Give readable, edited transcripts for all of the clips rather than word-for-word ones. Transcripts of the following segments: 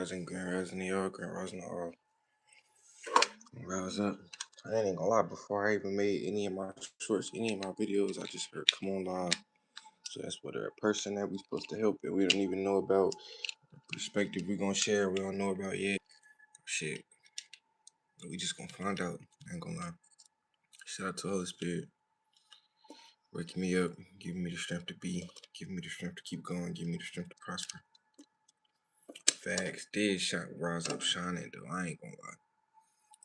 Grand Rising to y'all, Grand Rising to all. Rise up. I ain't gonna lie, before I even made any of my shorts, any of my videos, I just heard come on live. So that's what a person that we supposed to help and we don't even know about, perspective we gonna share, we don't know about yet. Shit. We just gonna find out. I ain't gonna lie. Shout out to Holy Spirit. Waking me up, giving me the strength to be, giving me the strength to keep going, giving me the strength to prosper. Facts did rise up shining though. I ain't gonna lie.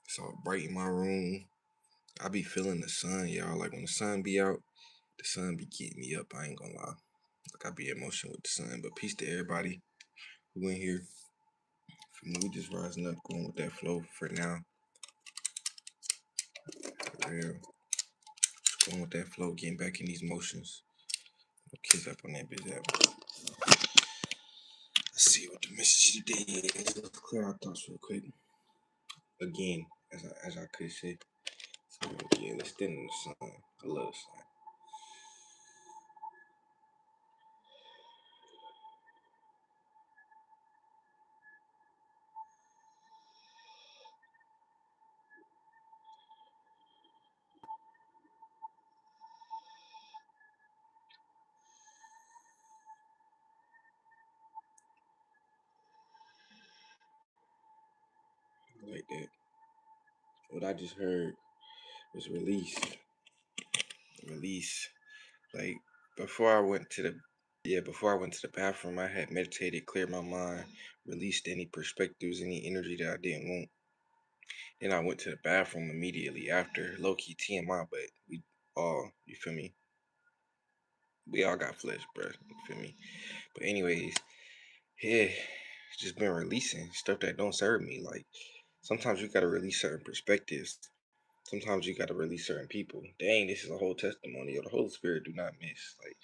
It's all bright in my room. I be feeling the sun, y'all. Like when the sun be out, the sun be getting me up. I ain't gonna lie. Like I be in motion with the sun. But peace to everybody who in here. For me, we just rising up, going with that flow for now. For real. Going with that flow, getting back in these motions. No kids up on that bitch app. Let's see what the message today is. Let's clear our thoughts real quick. Again, as I could say. So yeah, let's stand in the sun. I love the sun. Like that. What I just heard was release. Release. Like before I went to the bathroom, I had meditated, cleared my mind, released any perspectives, any energy that I didn't want. Then I went to the bathroom immediately after, low key TMI, but we all, you feel me? We all got flesh, bro. You feel me? But anyways, yeah, it's just been releasing stuff that don't serve me. Like sometimes you gotta release certain perspectives. Sometimes you gotta release certain people. Dang, this is a whole testimony. The Holy Spirit do not miss. Like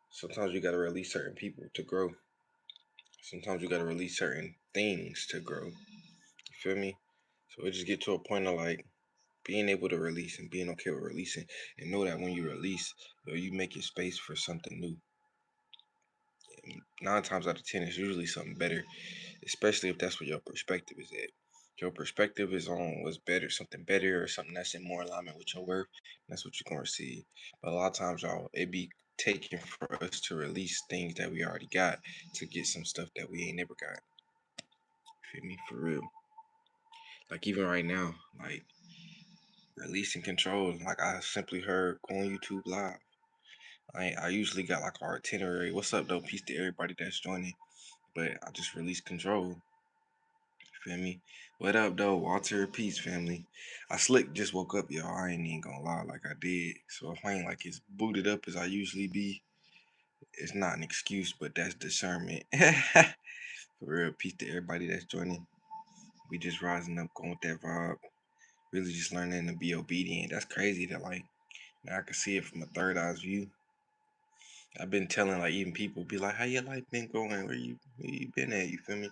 sometimes you gotta release certain people to grow. Sometimes you gotta release certain things to grow. You feel me? So it just get to a point of like being able to release and being okay with releasing and know that when you release, you making space for something new. And 9 times out of 10, it's usually something better, especially if that's what your perspective is at. Your perspective is on what's better, something better, or something that's in more alignment with your worth. That's what you're gonna receive. But a lot of times, y'all, it be taken for us to release things that we already got to get some stuff that we ain't never got. Feel me? For real. Like even right now, like releasing control. Like I simply heard go on YouTube live. I usually got like our itinerary. What's up though? Peace to everybody that's joining. But I just released control. Feel me? What up though? Walter, peace family. I slick just woke up, y'all. I ain't even gonna lie like I did. So if I ain't like as booted up as I usually be, it's not an excuse, but that's discernment. For real, peace to everybody that's joining. We just rising up, going with that vibe. Really just learning to be obedient. That's crazy that like now I can see it from a third eye's view. I've been telling like even people be like, how your life been going? Where you been at? You feel me?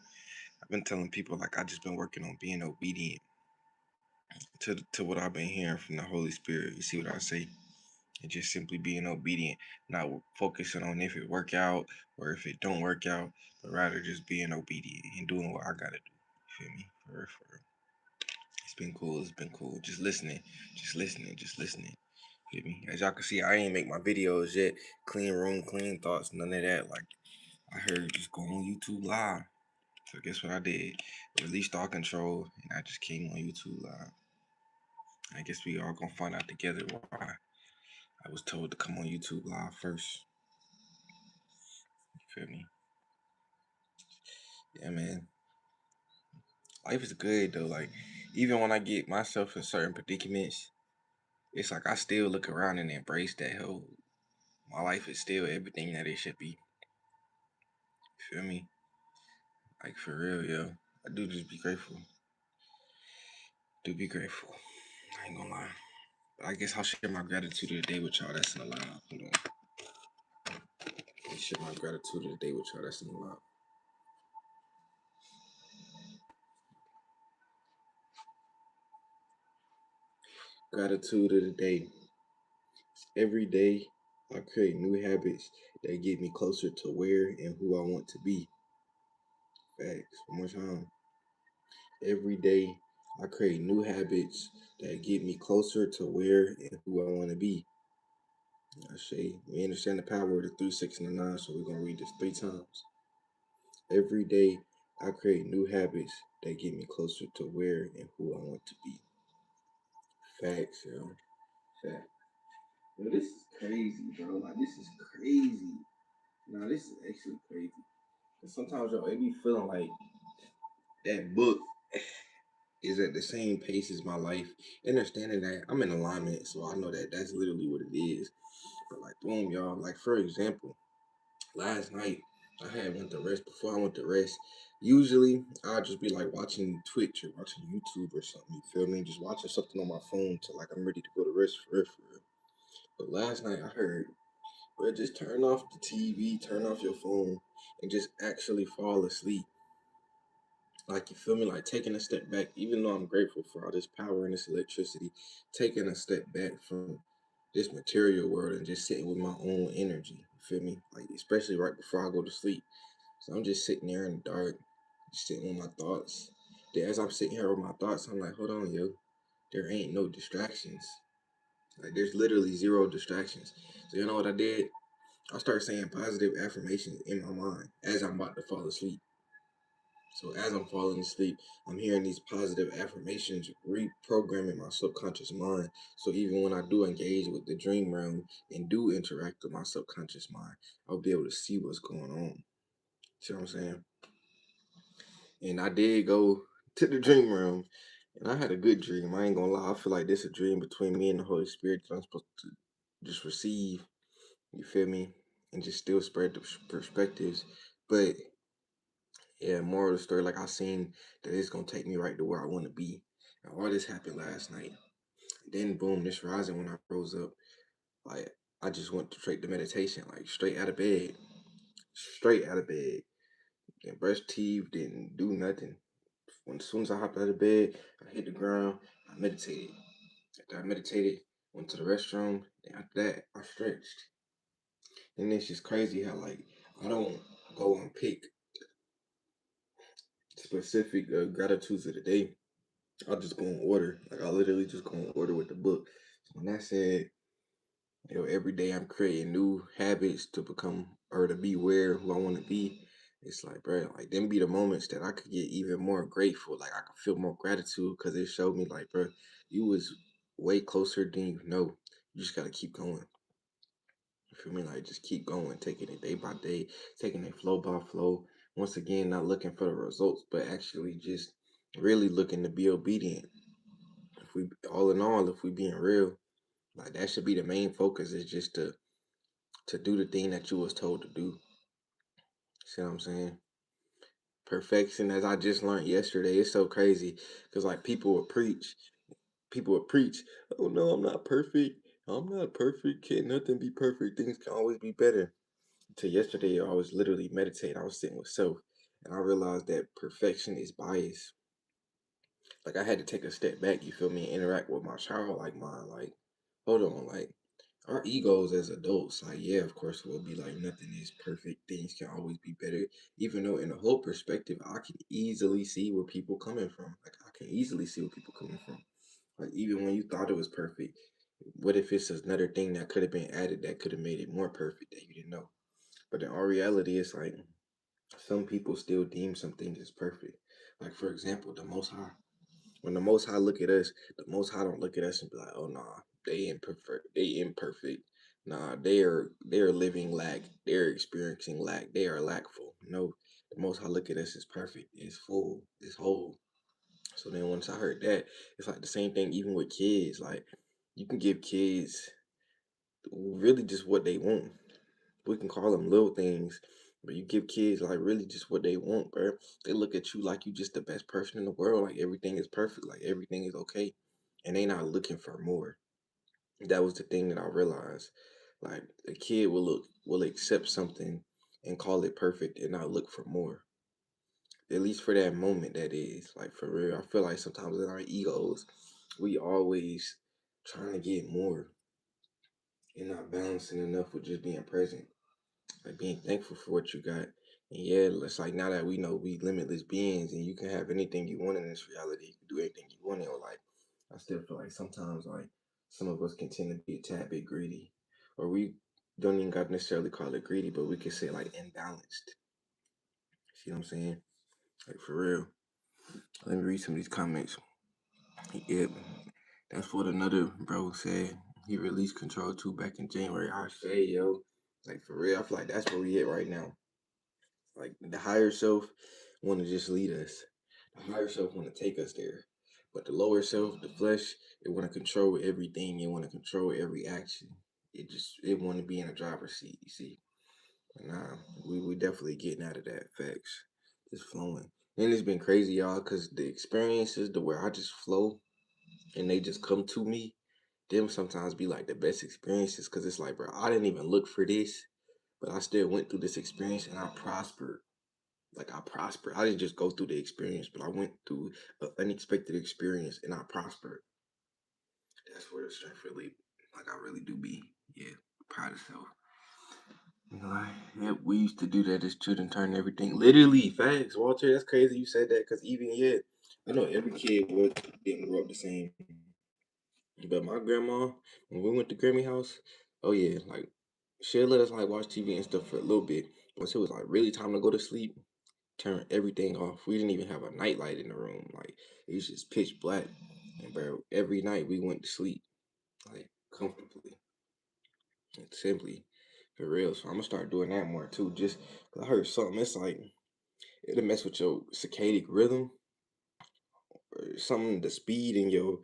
I've been telling people like I just been working on being obedient to what I've been hearing from the Holy Spirit. You see what I say? And just simply being obedient, not focusing on if it work out or if it don't work out, but rather just being obedient and doing what I gotta do. You feel me? For real, for real. It's been cool. It's been cool. Just listening, just listening, just listening. Feel me? As y'all can see, I ain't make my videos yet. Clean room, clean thoughts, none of that. Like I heard, just go on YouTube live. So guess what I did? Released all control, and I just came on YouTube live. I guess we all gonna find out together why I was told to come on YouTube live first. You feel me? Yeah, man. Life is good though. Like even when I get myself in certain predicaments, it's like I still look around and embrace that whole. My life is still everything that it should be. You feel me? Like for real, yo. I do just be grateful. Do be grateful. I ain't gonna lie. But I guess I'll share my gratitude of the day with y'all. That's in the live. Hold on. I'll share my gratitude of the day with y'all. That's in the live. Gratitude of the day. Every day I create new habits that get me closer to where and who I want to be. Facts. One more time. Every day, I create new habits that get me closer to where and who I want to be. I say, we understand the power of the three, six, and the nine, so we're gonna read this three times. Every day, I create new habits that get me closer to where and who I want to be. Facts, yo. Facts. Yo, this is crazy, bro. Like, this is crazy. Nah, this is actually crazy. Cause sometimes, yo, it be feeling like that book is at the same pace as my life. Understanding that I'm in alignment, so I know that that's literally what it is. But like, boom, y'all. Like for example, last night I had went to rest. Before I went to rest, usually I'll just be like watching Twitch or watching YouTube or something. You feel me? Just watching something on my phone till like I'm ready to go to rest for real, for real. But last night I heard, bro, just turn off the TV, turn off your phone, and just actually fall asleep. Like, you feel me? Like taking a step back, even though I'm grateful for all this power and this electricity, taking a step back from this material world and just sitting with my own energy. You feel me? Like, especially right before I go to sleep. So I'm just sitting there in the dark, just sitting with my thoughts. Then as I'm sitting here with my thoughts, I'm like, hold on, yo. There ain't no distractions. Like, there's literally zero distractions. So you know what I did? I start saying positive affirmations in my mind as I'm about to fall asleep. So as I'm falling asleep, I'm hearing these positive affirmations, reprogramming my subconscious mind. So even when I do engage with the dream realm and do interact with my subconscious mind, I'll be able to see what's going on. See what I'm saying? And I did go to the dream realm, and I had a good dream. I ain't gonna lie. I feel like this is a dream between me and the Holy Spirit that I'm supposed to just receive. You feel me? And just still spread the perspectives. But yeah, moral of the story, like I seen that it's gonna take me right to where I want to be. And all this happened last night. Then boom, this rising when I rose up, like I just went straight to meditation, like straight out of bed, straight out of bed. Didn't brush teeth, didn't do nothing. When as soon as I hopped out of bed, I hit the ground, I meditated. After I meditated, went to the restroom. Then after that, I stretched. And it's just crazy how like I don't go and pick specific gratitudes of the day. I just go in order. Like I literally just go in order with the book. So when I said, every day I'm creating new habits to become or to be where who I want to be. It's like, bro, like them be the moments that I could get even more grateful. Like I could feel more gratitude because it showed me, like, bro, you was way closer than you know. You just gotta keep going. You feel me? Like just keep going, taking it day by day, taking it flow by flow. Once again, not looking for the results, but actually just really looking to be obedient. If we all in all, if we being real, like that should be the main focus is just to do the thing that you was told to do. See what I'm saying? Perfection, as I just learned yesterday, it's so crazy because like people would preach, oh no, I'm not perfect. I'm not perfect. Can't nothing be perfect. Things can always be better. Until yesterday, I was literally meditating. I was sitting with self, and I realized that perfection is bias. Like I had to take a step back. You feel me? And interact with my childlike mind. Like, hold on, like our egos as adults, like, yeah, of course, we'll be like, nothing is perfect. Things can always be better. Even though, in a whole perspective, I can easily see where people coming from. Like, I can easily see where people coming from. Like, even when you thought it was perfect, what if it's another thing that could have been added that could have made it more perfect that you didn't know? But in all reality, it's like some people still deem some things as perfect. Like, for example, the Most High. When the Most High look at us, the Most High don't look at us and be like, "Oh nah, they imperfect. They imperfect. Nah, they are living lack. They're experiencing lack. They are lackful." No, the Most High look at us as perfect. It's full. It's whole. So then once I heard that, it's like the same thing even with kids. Like you can give kids really just what they want. We can call them little things, but you give kids like really just what they want, bro. They look at you like you just the best person in the world, like everything is perfect, like everything is okay, and they not looking for more. That was the thing that I realized. Like a kid will accept something and call it perfect and not look for more. At least for that moment, that is like for real. I feel like sometimes in our egos, we always trying to get more and not balancing enough with just being present. Like being thankful for what you got And yeah, it's like now that we know we limitless beings and you can have anything you want in this reality, you can do anything you want in your life. I still feel like sometimes like some of us can tend to be a tad bit greedy. Or we don't even got to necessarily call it greedy, but we can say like imbalanced. See what I'm saying? Like for real. Let me read some of these comments. Yep. That's what another bro said. He released Control 2 back in January. I say, yo. Like for real, I feel like that's where we at right now. Like the higher self want to just lead us. The higher self want to take us there. But the lower self, the flesh, it want to control everything. It want to control every action. It want to be in a driver's seat. You see, but nah, we definitely getting out of that. Facts, just flowing. And it's been crazy, y'all, because the experiences, the where I just flow and they just come to me. Them sometimes be like the best experiences because it's like, bro, I didn't even look for this, but I still went through this experience and I prospered. Like I prospered. I didn't just go through the experience, but I went through an unexpected experience and I prospered. That's where the strength really, like I really do be. Yeah, proud of self. You know, like, yeah, we used to do that as children, turn everything. Literally, facts, Walter. That's crazy you said that because even yeah, I know every kid didn't grow up the same. But my grandma, when we went to Grammy house, oh yeah, like she'll let us like watch TV and stuff for a little bit. Once it was like really time to go to sleep, turn everything off. We didn't even have a night light in the room. Like it was just pitch black. And bro, every night we went to sleep like comfortably and simply for real. So I'm gonna start doing that more too. Just 'cause I heard something. It's like it'll mess with your circadian rhythm or something. The speed in your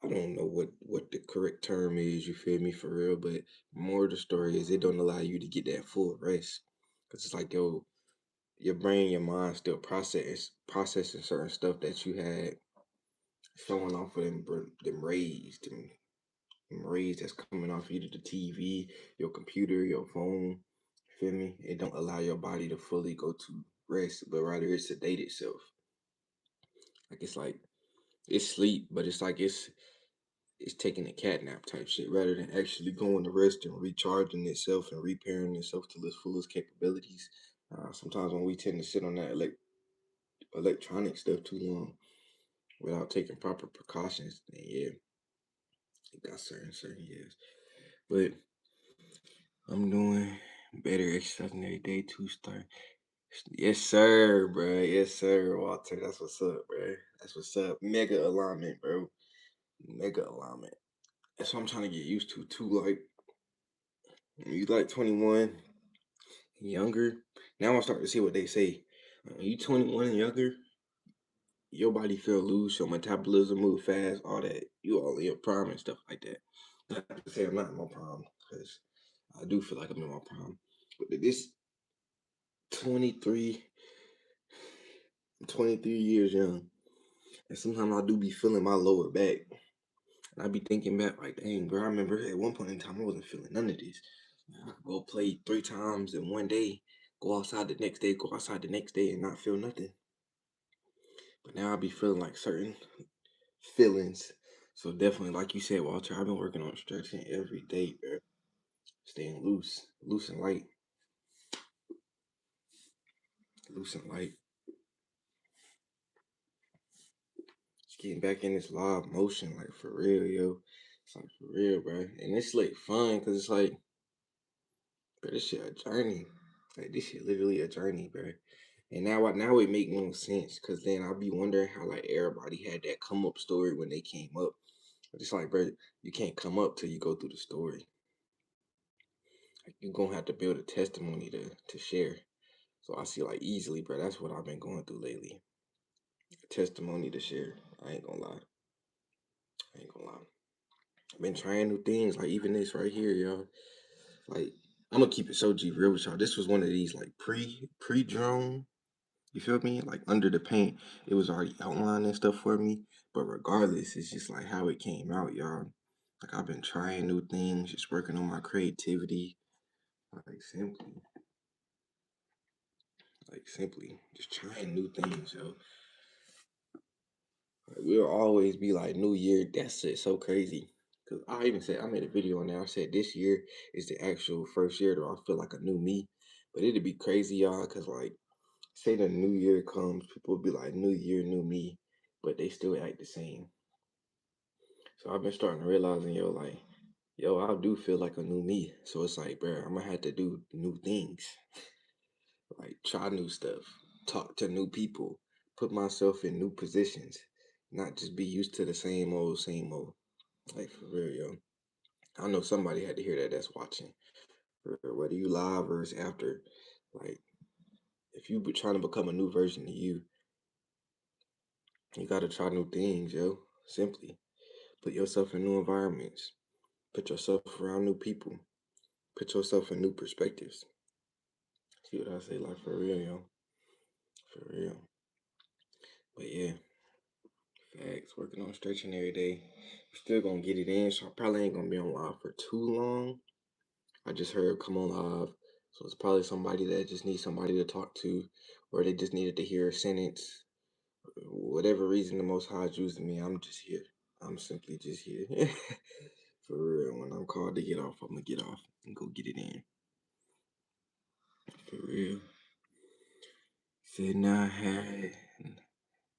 I don't know what the correct term is. You feel me for real? But more of the story is it don't allow you to get that full rest because it's like your brain, your mind still processing certain stuff that you had showing off of them rays that's coming off either the TV, your computer, your phone. Feel me? It don't allow your body to fully go to rest, but rather it sedate itself. Like it's sleep, but it's like it's taking a cat nap type shit rather than actually going to rest and recharging itself and repairing itself to its fullest capabilities. Sometimes when we tend to sit on that electronic stuff too long without taking proper precautions, then yeah, it got certain years. But I'm doing better exercising every day to start. Yes, sir, bro. Yes, sir, Walter. That's what's up, bro. That's what's up. Mega alignment, bro. Mega alignment. That's what I'm trying to get used to too. Like when you like 21 and younger. Now I'm starting to see what they say. When you 21 and younger, your body feel loose, your metabolism move fast, all that. You all in your prime and stuff like that. Not to say I'm not in my prime, because I do feel like I'm in my prime. But this 23, 23 years young, and sometimes I do be feeling my lower back. And I be thinking back, like, dang, bro, I remember at one point in time I wasn't feeling none of this. I could go play 3 times in one day, go outside the next day, go outside the next day, and not feel nothing. But now I be feeling like certain feelings. So definitely, like you said, Walter, I've been working on stretching every day, bro. Staying loose and light, loose and light. Just getting back in this law of motion, like for real, yo. It's like for real, bro. And it's like fun because it's like, bro, this shit a journey. Like this shit literally a journey, bro. And now it make more sense because then I'll be wondering how like everybody had that come up story when they came up. But it's like, bro, you can't come up till you go through the story. Like you're gonna have to build a testimony to share. So I see like easily, bro. That's what I've been going through lately. A testimony to share. I ain't gonna lie. I ain't gonna lie. I've been trying new things, like even this right here, y'all. Like I'm gonna keep it so G real with y'all. This was one of these like pre drone. You feel me? Like under the paint, it was already outlined and stuff for me. But regardless, it's just like how it came out, y'all. Like I've been trying new things, just working on my creativity. Like simply, just trying new things, yo. Like, we'll always be like New Year. That's it. So crazy. Cause I even said I made a video on there. I said this year is the actual first year that I feel like a new me. But it'd be crazy, y'all, cause like say the new year comes, people will be like, "New year, new me," but they still act the same. So I've been starting to realizing, yo, like, yo, I do feel like a new me. So it's like, bro, I'm gonna have to do new things, like try new stuff, talk to new people, put myself in new positions, not just be used to the same old, same old. Like for real, yo. I know somebody had to hear that that's watching. For real, whether you live or it's after, like if you be trying to become a new version of you, you gotta try new things, yo. Simply put yourself in new environments, put yourself around new people, put yourself in new perspectives. See what I say? Like for real, yo. For real. But yeah, facts. Working on stretching every day. Still gonna get it in, so I probably ain't gonna be on live for too long. I just heard come on live. So it's probably somebody that just needs somebody to talk to, or they just needed to hear a sentence. Whatever reason the most high is using me, I'm just here. I'm simply just here. For real. When I'm called to get off, I'm gonna get off and go get it in. For real. Said now I had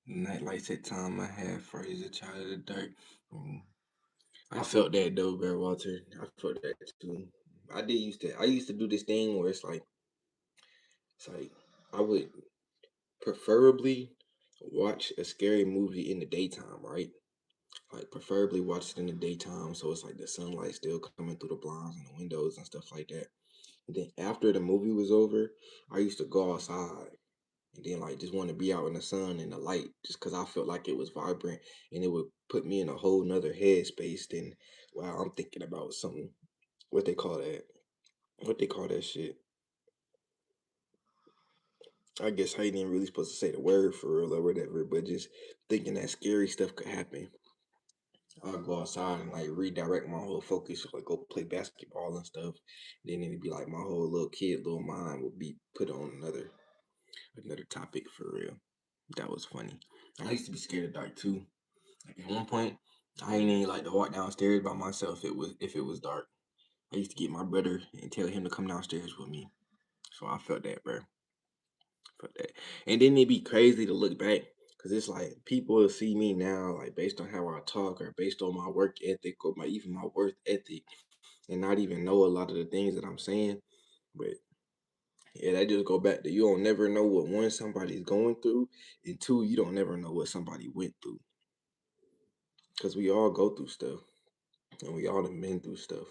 night lights at time I had phrase a child of the dark. Mm. I felt that though, Bear Walter. I felt that too. I used to do this thing where it's like I would preferably watch a scary movie in the daytime, right? Like preferably watch it in the daytime so it's like the sunlight still coming through the blinds and the windows and stuff like that. And then after the movie was over, I used to go outside and then like just want to be out in the sun and the light just because I felt like it was vibrant and it would put me in a whole nother headspace than wow, I'm thinking about something. What they call that? What they call that shit? I guess I ain't really supposed to say the word for real or whatever, but just thinking that scary stuff could happen. I'll go outside and like redirect my whole focus, like go play basketball and stuff. Then it'd be like my whole little mind would be put on another topic for real. That was funny. I used to be scared of dark too. Like at one point, I ain't even like to walk downstairs by myself. If it was dark. I used to get my brother and tell him to come downstairs with me. So I felt that, bro. Felt that. And then it'd be crazy to look back because it's like people will see me now, like based on how I talk or based on my work ethic or my even my worth ethic, and not even know a lot of the things that I'm saying. But yeah, that just go back to you don't never know what one somebody's going through, and two, you don't never know what somebody went through. Because we all go through stuff and we all have been through stuff.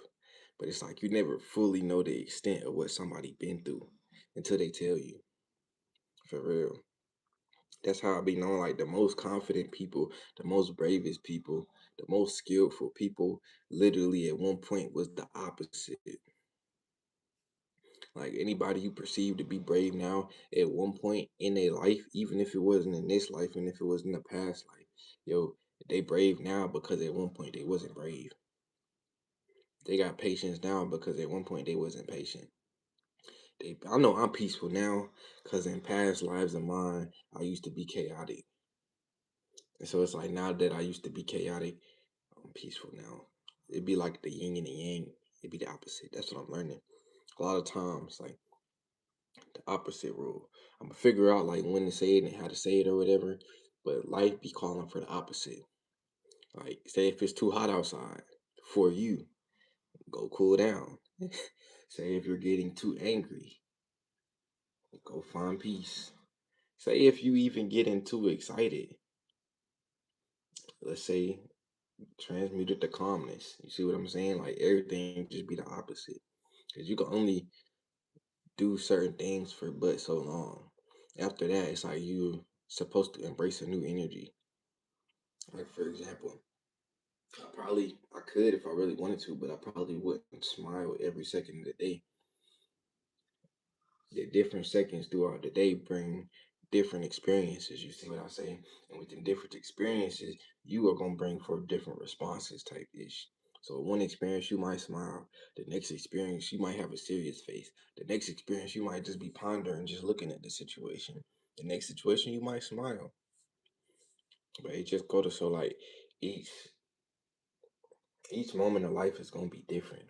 But it's like you never fully know the extent of what somebody been through until they tell you. For real. That's how I be known like the most confident people, the most bravest people, the most skillful people literally at one point was the opposite. Like anybody you perceive to be brave now, at one point in their life, even if it wasn't in this life and if it was in the past life, yo, they brave now because at one point they wasn't brave. They got patience now because at one point they wasn't patient. I know I'm peaceful now because in past lives of mine, I used to be chaotic. And so it's like now that I used to be chaotic, I'm peaceful now. It'd be like the yin and the yang. It'd be the opposite. That's what I'm learning. A lot of times, like the opposite rule. I'm gonna figure out like when to say it and how to say it or whatever. But life be calling for the opposite. Like say if it's too hot outside for you, go cool down. Say if you're getting too angry, go find peace. Say if you even getting too excited, let's say transmuted to calmness. You see what I'm saying? Like everything just be the opposite. Because you can only do certain things for but so long. After that, it's like you supposed to embrace a new energy. Like for example, I could if I really wanted to, but I probably wouldn't smile every second of the day. The different seconds throughout the day bring different experiences. You see what I say? And within different experiences, you are gonna bring forth different responses type ish. So one experience you might smile, the next experience you might have a serious face. The next experience you might just be pondering, just looking at the situation. The next situation you might smile. But it just go to so like each each moment of life is gonna be different.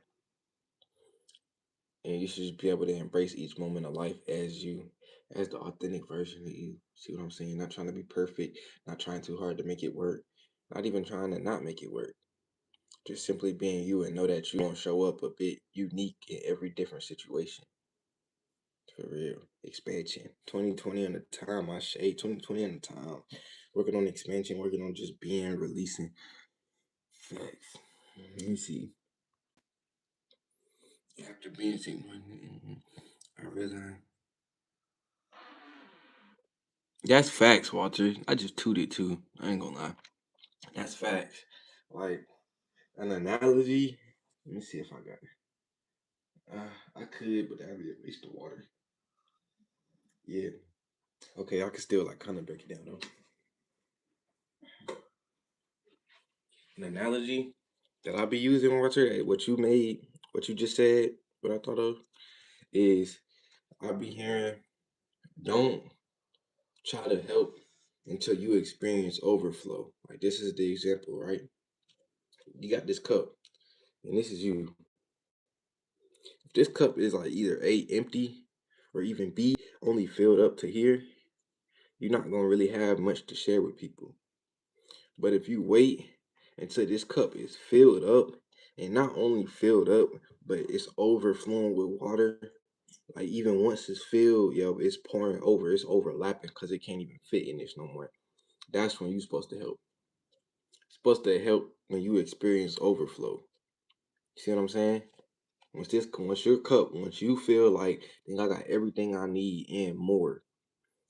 And you should just be able to embrace each moment of life as you, as the authentic version of you. See what I'm saying? Not trying to be perfect, not trying too hard to make it work, not even trying to not make it work. Just simply being you and know that you gonna show up a bit unique in every different situation. For real. Expansion. 2020 on the time, I shade. 2020 on the time. Working on expansion, working on just being, releasing facts. Let me see. After being seen, I realized. That's facts, Walter. I just tooted too. I ain't gonna lie. That's facts. Like an analogy. Let me see if I got it. I could, but that'd be a waste of water. Yeah. Okay, I can still like kind of break it down though. An analogy that I be using, Walter, what you made, what you just said, what I thought of is I be hearing, don't try to help until you experience overflow. Like this is the example, right? You got this cup, and this is you. If this cup is like either A, empty, or even B, only filled up to here, you're not gonna really have much to share with people. But if you wait until this cup is filled up, and not only filled up, but it's overflowing with water, like even once it's filled, yo, it's pouring over, it's overlapping because it can't even fit in this no more. That's when you're supposed to help. It's supposed to help when you experience overflow. You see what I'm saying? Once your cup, once you feel like, think I got everything I need and more,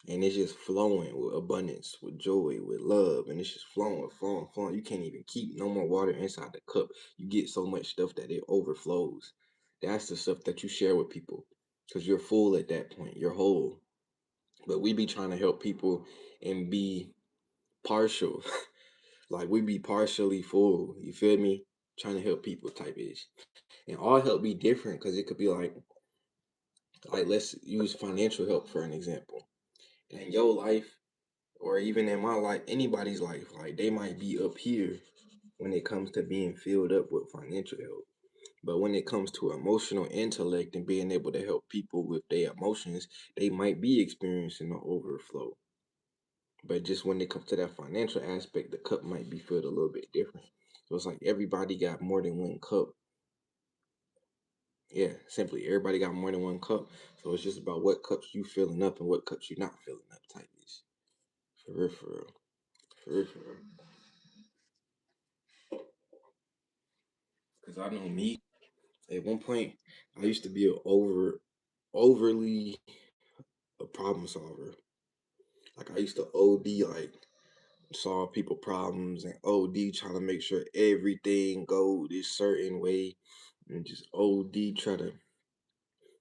and it's just flowing with abundance, with joy, with love, and it's just flowing, flowing, flowing. You can't even keep no more water inside the cup. You get so much stuff that it overflows. That's the stuff that you share with people, because you're full at that point. You're whole. But we be trying to help people and be partial. Like we be partially full. You feel me? Trying to help people type is. And all help be different because it could be like let's use financial help for an example. In your life, or even in my life, anybody's life, like they might be up here when it comes to being filled up with financial help. But when it comes to emotional intellect and being able to help people with their emotions, they might be experiencing the overflow. But just when it comes to that financial aspect, the cup might be filled a little bit different. So it's like everybody got more than one cup. Yeah, simply everybody got more than one cup. So it's just about what cups you filling up and what cups you not filling up type is. For real, for real. For real, for real. Because I know me, at one point, I used to be overly a problem solver. Like I used to OD like solve people problems and OD trying to make sure everything go this certain way and just OD try to.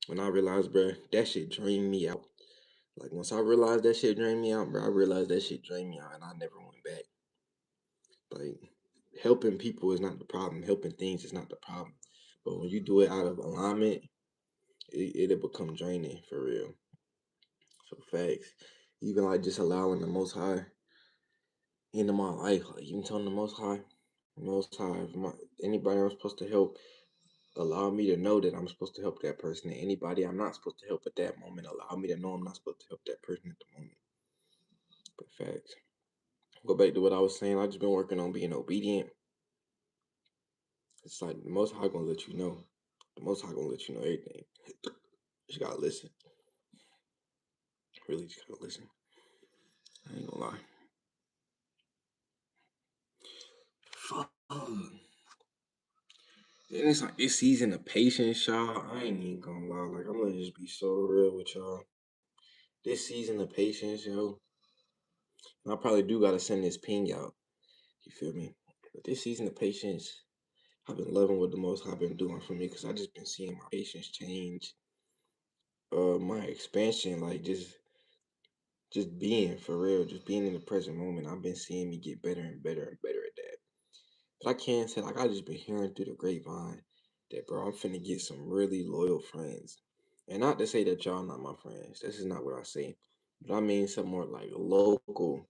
When I realized, bro, that shit drained me out. Like once I realized that shit drained me out, bro, I realized that shit drained me out and I never went back. Like helping people is not the problem. Helping things is not the problem. But when you do it out of alignment, it'll become draining for real. So facts. Even like just allowing the most high into my life, like even telling most high, if anybody I'm supposed to help, allow me to know that I'm supposed to help that person. And anybody I'm not supposed to help at that moment, allow me to know I'm not supposed to help that person at the moment. But facts. Go back to what I was saying. I just been working on being obedient. It's like the most high gonna let you know. The most high gonna let you know everything. You just gotta listen. Really just gotta listen. I ain't gonna lie. Fuck. And it's like this season of patience, y'all. I ain't even gonna lie. Like I'm gonna just be so real with y'all. This season of patience, yo. I probably do gotta send this ping out. You feel me? But this season of patience, I've been loving what the most I've been doing for me because I just been seeing my patience change. My expansion, like just being for real, just being in the present moment. I've been seeing me get better and better and better at that. But I can't say like I just been hearing through the grapevine that bro, I'm finna get some really loyal friends. And not to say that y'all not my friends. This is not what I say. But I mean some more like local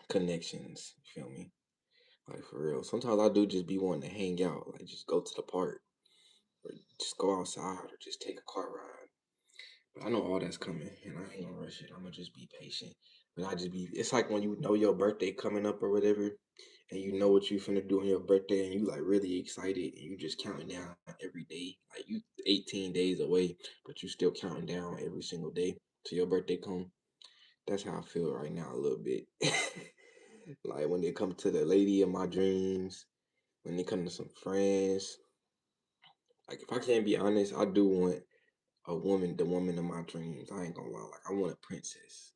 connections. You feel me? Like for real. Sometimes I do just be wanting to hang out, like just go to the park. or just go outside or just take a car ride. But I know all that's coming, and I ain't gonna rush it. I'm gonna just be patient. But I just be. It's like when you know your birthday coming up or whatever, and you know what you finna do on your birthday, and you like really excited, and you just counting down every day. Like you 18 days away, but you still counting down every single day till your birthday come. That's how I feel right now a little bit. Like when it comes to the lady of my dreams, when it comes to some friends. Like if I can't be honest, I do want a woman, the woman of my dreams. I ain't gonna lie. Like I want a princess.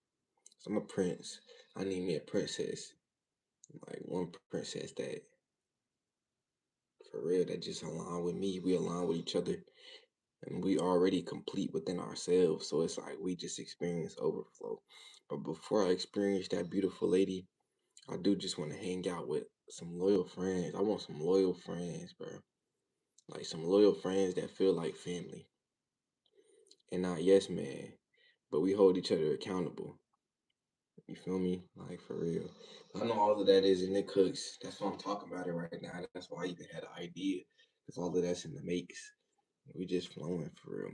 So I'm a prince. I need me a princess. Like one princess that for real that just align with me. We align with each other. And we already complete within ourselves. So it's like we just experience overflow. But before I experience that beautiful lady, I do just want to hang out with some loyal friends. I want some loyal friends, bro. Like some loyal friends that feel like family. And not yes man. But we hold each other accountable. You feel me? Like for real. I know all of that is in the cooks. That's why I'm talking about it right now. That's why I even had an idea. Because all of that's in the makes. We just flowing for real.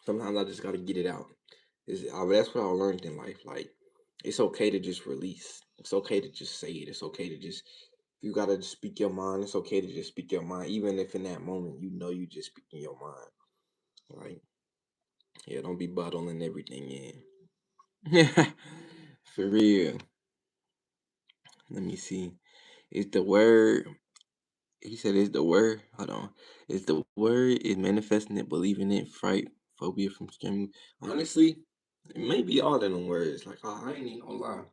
Sometimes I just gotta get it out. That's what I learned in life. Like, it's okay to just release. It's okay to just say it. It's okay to just, if you gotta speak your mind, it's okay to just speak your mind. Even if in that moment you know you just speaking your mind. Like, yeah, don't be bottling everything in. For real. Let me see. Is the word, he said, is the word, hold on. Is the word, is manifesting it, believing it, fright, phobia from screaming? Honestly, it may be all of them words. Like, I ain't even gonna lie.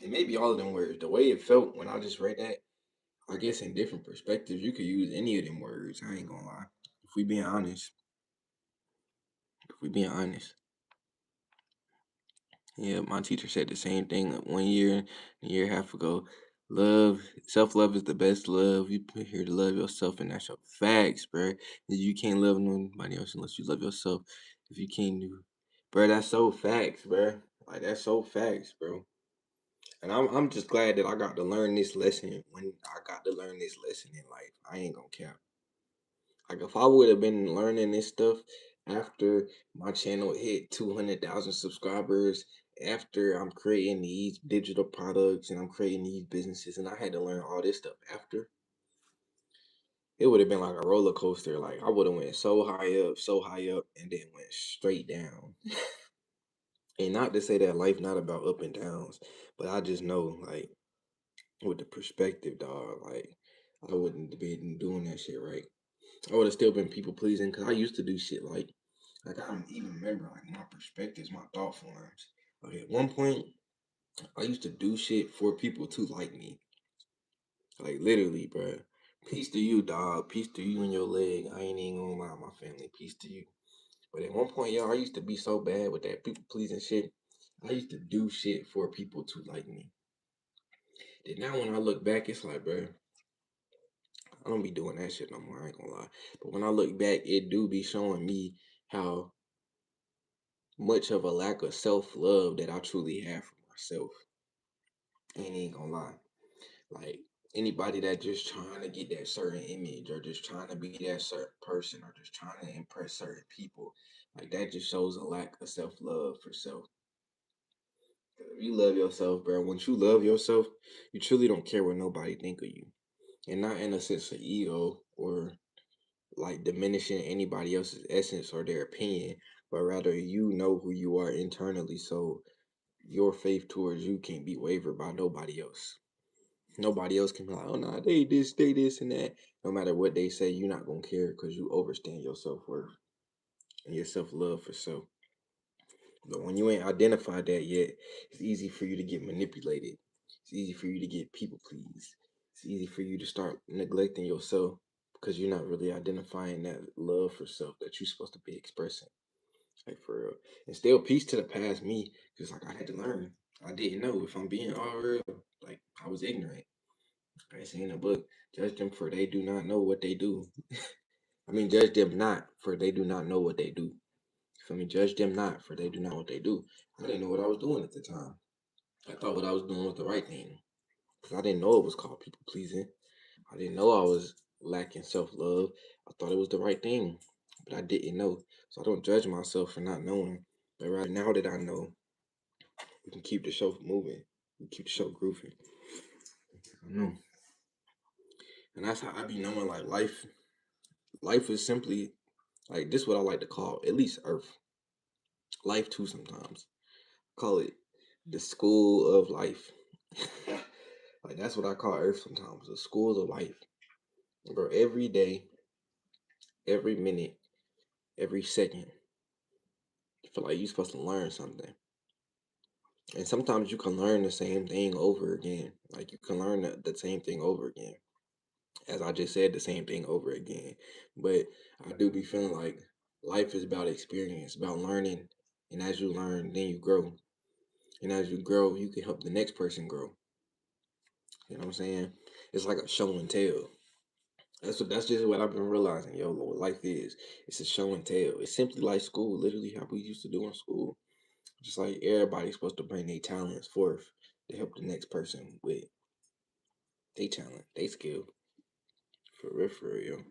It may be all of them words. The way it felt when I just read that, I guess in different perspectives, you could use any of them words. I ain't gonna lie. If we being honest, if we being honest. Yeah, my teacher said the same thing like 1 year, a year and a half ago. Love, self love is the best love. You put here to love yourself, and that's your facts, bro. You can't love nobody else unless you love yourself. If you can't do, bro, that's so facts, bro. Like that's so facts, bro. And I'm just glad that I got to learn this lesson when I got to learn this lesson in life. I ain't gonna cap. Like if I would have been learning this stuff after my channel hit 200,000 subscribers, after I'm creating these digital products and I'm creating these businesses, and I had to learn all this stuff after, it would have been like a roller coaster. Like I would have went so high up, and then went straight down. And not to say that life not about up and downs, but I just know like with the perspective, dog, like I wouldn't have been doing that shit right. I would have still been people pleasing because I used to do shit like I don't even remember like my perspectives, my thought forms. Like at one point, I used to do shit for people to like me. Like literally, bro. Peace to you, dog. Peace to you and your leg. I ain't even gonna lie, my family. Peace to you. But at one point, yo, I used to be so bad with that people pleasing shit. I used to do shit for people to like me. Then now when I look back, it's like, bro, I don't be doing that shit no more. I ain't gonna lie. But when I look back, it do be showing me how much of a lack of self love that I truly have for myself. Ain't gonna lie. Like anybody that just trying to get that certain image or just trying to be that certain person or just trying to impress certain people, like that just shows a lack of self love for self. 'Cause if you love yourself, bro, once you love yourself, you truly don't care what nobody think of you. And not in a sense of ego or like diminishing anybody else's essence or their opinion, but rather you know who you are internally. So your faith towards you can't be wavered by nobody else. Nobody else can be like, oh nah, they this and that. No matter what they say, you're not gonna care because you overstand your self worth and your self love for self. But when you ain't identified that yet, it's easy for you to get manipulated. It's easy for you to get people pleased. It's easy for you to start neglecting yourself because you're not really identifying that love for self that you're supposed to be expressing. Like for real. And still peace to the past me, because like I had to learn. I didn't know if I'm being all real. Like I was ignorant. I say in the book, judge them for they do not know what they do. I mean judge them not for they do not know what they do. For me, judge them not for they do not know what they do. I didn't know what I was doing at the time. I thought what I was doing was the right thing. Because I didn't know it was called people pleasing. I didn't know I was lacking self love. I thought it was the right thing, but I didn't know. So I don't judge myself for not knowing. But right now that I know, we can keep the show moving. We keep the show grooving. I know. And that's how I be knowing like life is simply like this what I like to call at least Earth. Life too sometimes. Call it the school of life. Like that's what I call Earth sometimes. The schools of life. Bro, every day, every minute, every second, you feel like you're supposed to learn something. And sometimes you can learn the same thing over again. Like you can learn the same thing over again. As I just said, the same thing over again. But I do be feeling like life is about experience, about learning. And as you learn, then you grow. And as you grow, you can help the next person grow. You know what I'm saying? It's like a show and tell. That's just what I've been realizing, yo. What life is, it's a show and tell. It's simply like school, literally how we used to do in school. Just like everybody's supposed to bring their talents forth to help the next person with their talent, their skill. For real, for real,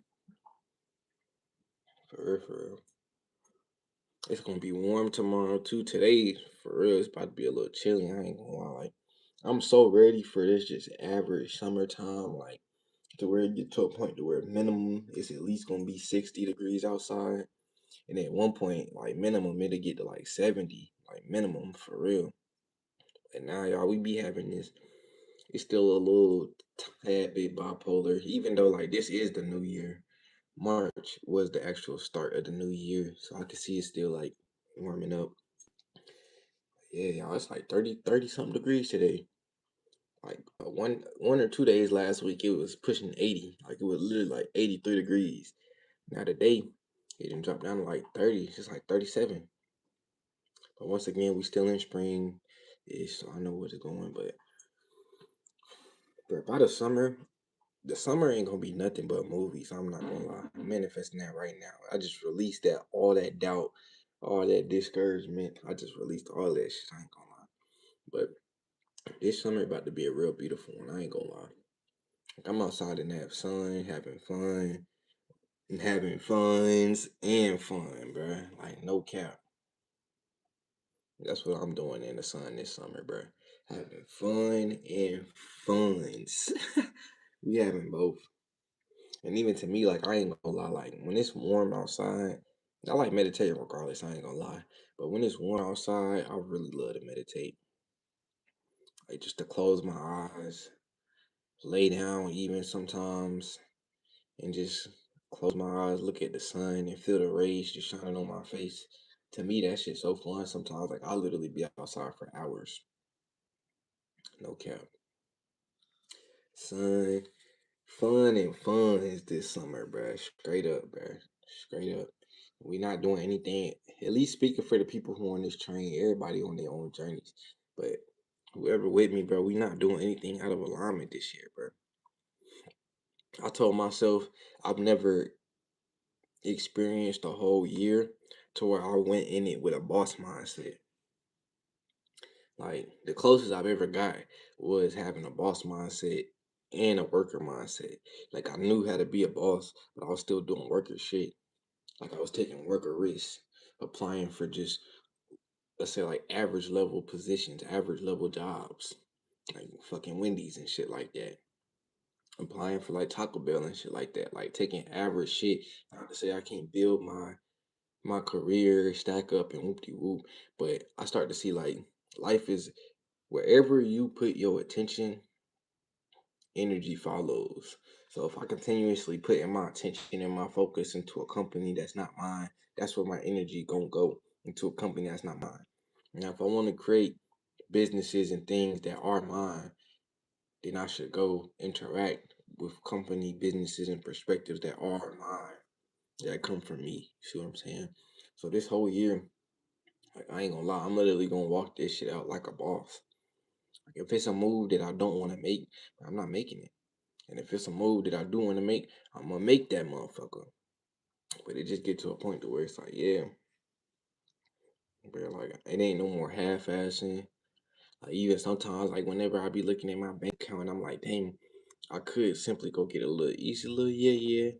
for real. It's gonna be warm tomorrow too. Today, for real, it's about to be a little chilly. I ain't gonna lie. Like, I'm so ready for this just average summertime. Like, to where it get to a point to where minimum is at least gonna be 60 degrees outside. And at one point, like minimum, it'll get to like 70, like minimum for real. And now, y'all, we be having this. It's still a little tad bit bipolar, even though like this is the new year. March was the actual start of the new year, so I can see it still like warming up. Yeah, y'all, it's like 30 something degrees today. Like one or 2 days last week, it was pushing 80. Like it was literally like 83 degrees. Now today, it didn't drop down to like 30. It's just like 37. But once again, we still in spring ish, so I know where it's going. But by the summer ain't gonna be nothing but movies. I'm not gonna lie. I'm manifesting that right now. I just released that all that doubt, all that discouragement. I just released all that shit. I ain't gonna lie. But this summer about to be a real beautiful one. I ain't gonna lie. Like, I'm outside in that sun, having fun, and having funs and fun, bruh. Like no cap. That's what I'm doing in the sun this summer, bruh. Having fun and funs. We having both. And even to me, like I ain't gonna lie, like when it's warm outside, I like meditating regardless, I ain't gonna lie. But when it's warm outside, I really love to meditate. Like just to close my eyes, lay down even sometimes, and just close my eyes, look at the sun and feel the rays just shining on my face. To me, that shit's so fun sometimes. Like I literally be outside for hours. No cap. Sun, fun and fun is this summer, bruh. Straight up, bruh. Straight up. We not doing anything. At least speaking for the people who on this train, everybody on their own journeys. But whoever with me, bro, we not doing anything out of alignment this year, bro. I told myself I've never experienced a whole year to where I went in it with a boss mindset. Like the closest I've ever got was having a boss mindset and a worker mindset. Like I knew how to be a boss, but I was still doing worker shit. Like I was taking worker risks, applying for just let's say like average level positions, average level jobs, like fucking Wendy's and shit like that. Applying for like Taco Bell and shit like that. Like taking average shit. Not to say I can't build my career, stack up and whoop de whoop, but I start to see like life is wherever you put your attention, energy follows. So if I continuously put in my attention and my focus into a company that's not mine, that's where my energy gonna go into a company that's not mine. Now, if I want to create businesses and things that are mine, then I should go interact with company, businesses, and perspectives that are mine, that come from me. See what I'm saying? So this whole year, like I ain't gonna lie, I'm literally gonna walk this shit out like a boss. Like if it's a move that I don't want to make, I'm not making it. And if it's a move that I do want to make, I'm gonna make that motherfucker. But it just get to a point to where it's like, yeah, bro, like it ain't no more half-assing. Like even sometimes, like whenever I be looking at my bank account, I'm like, dang, I could simply go get a little easy little yeah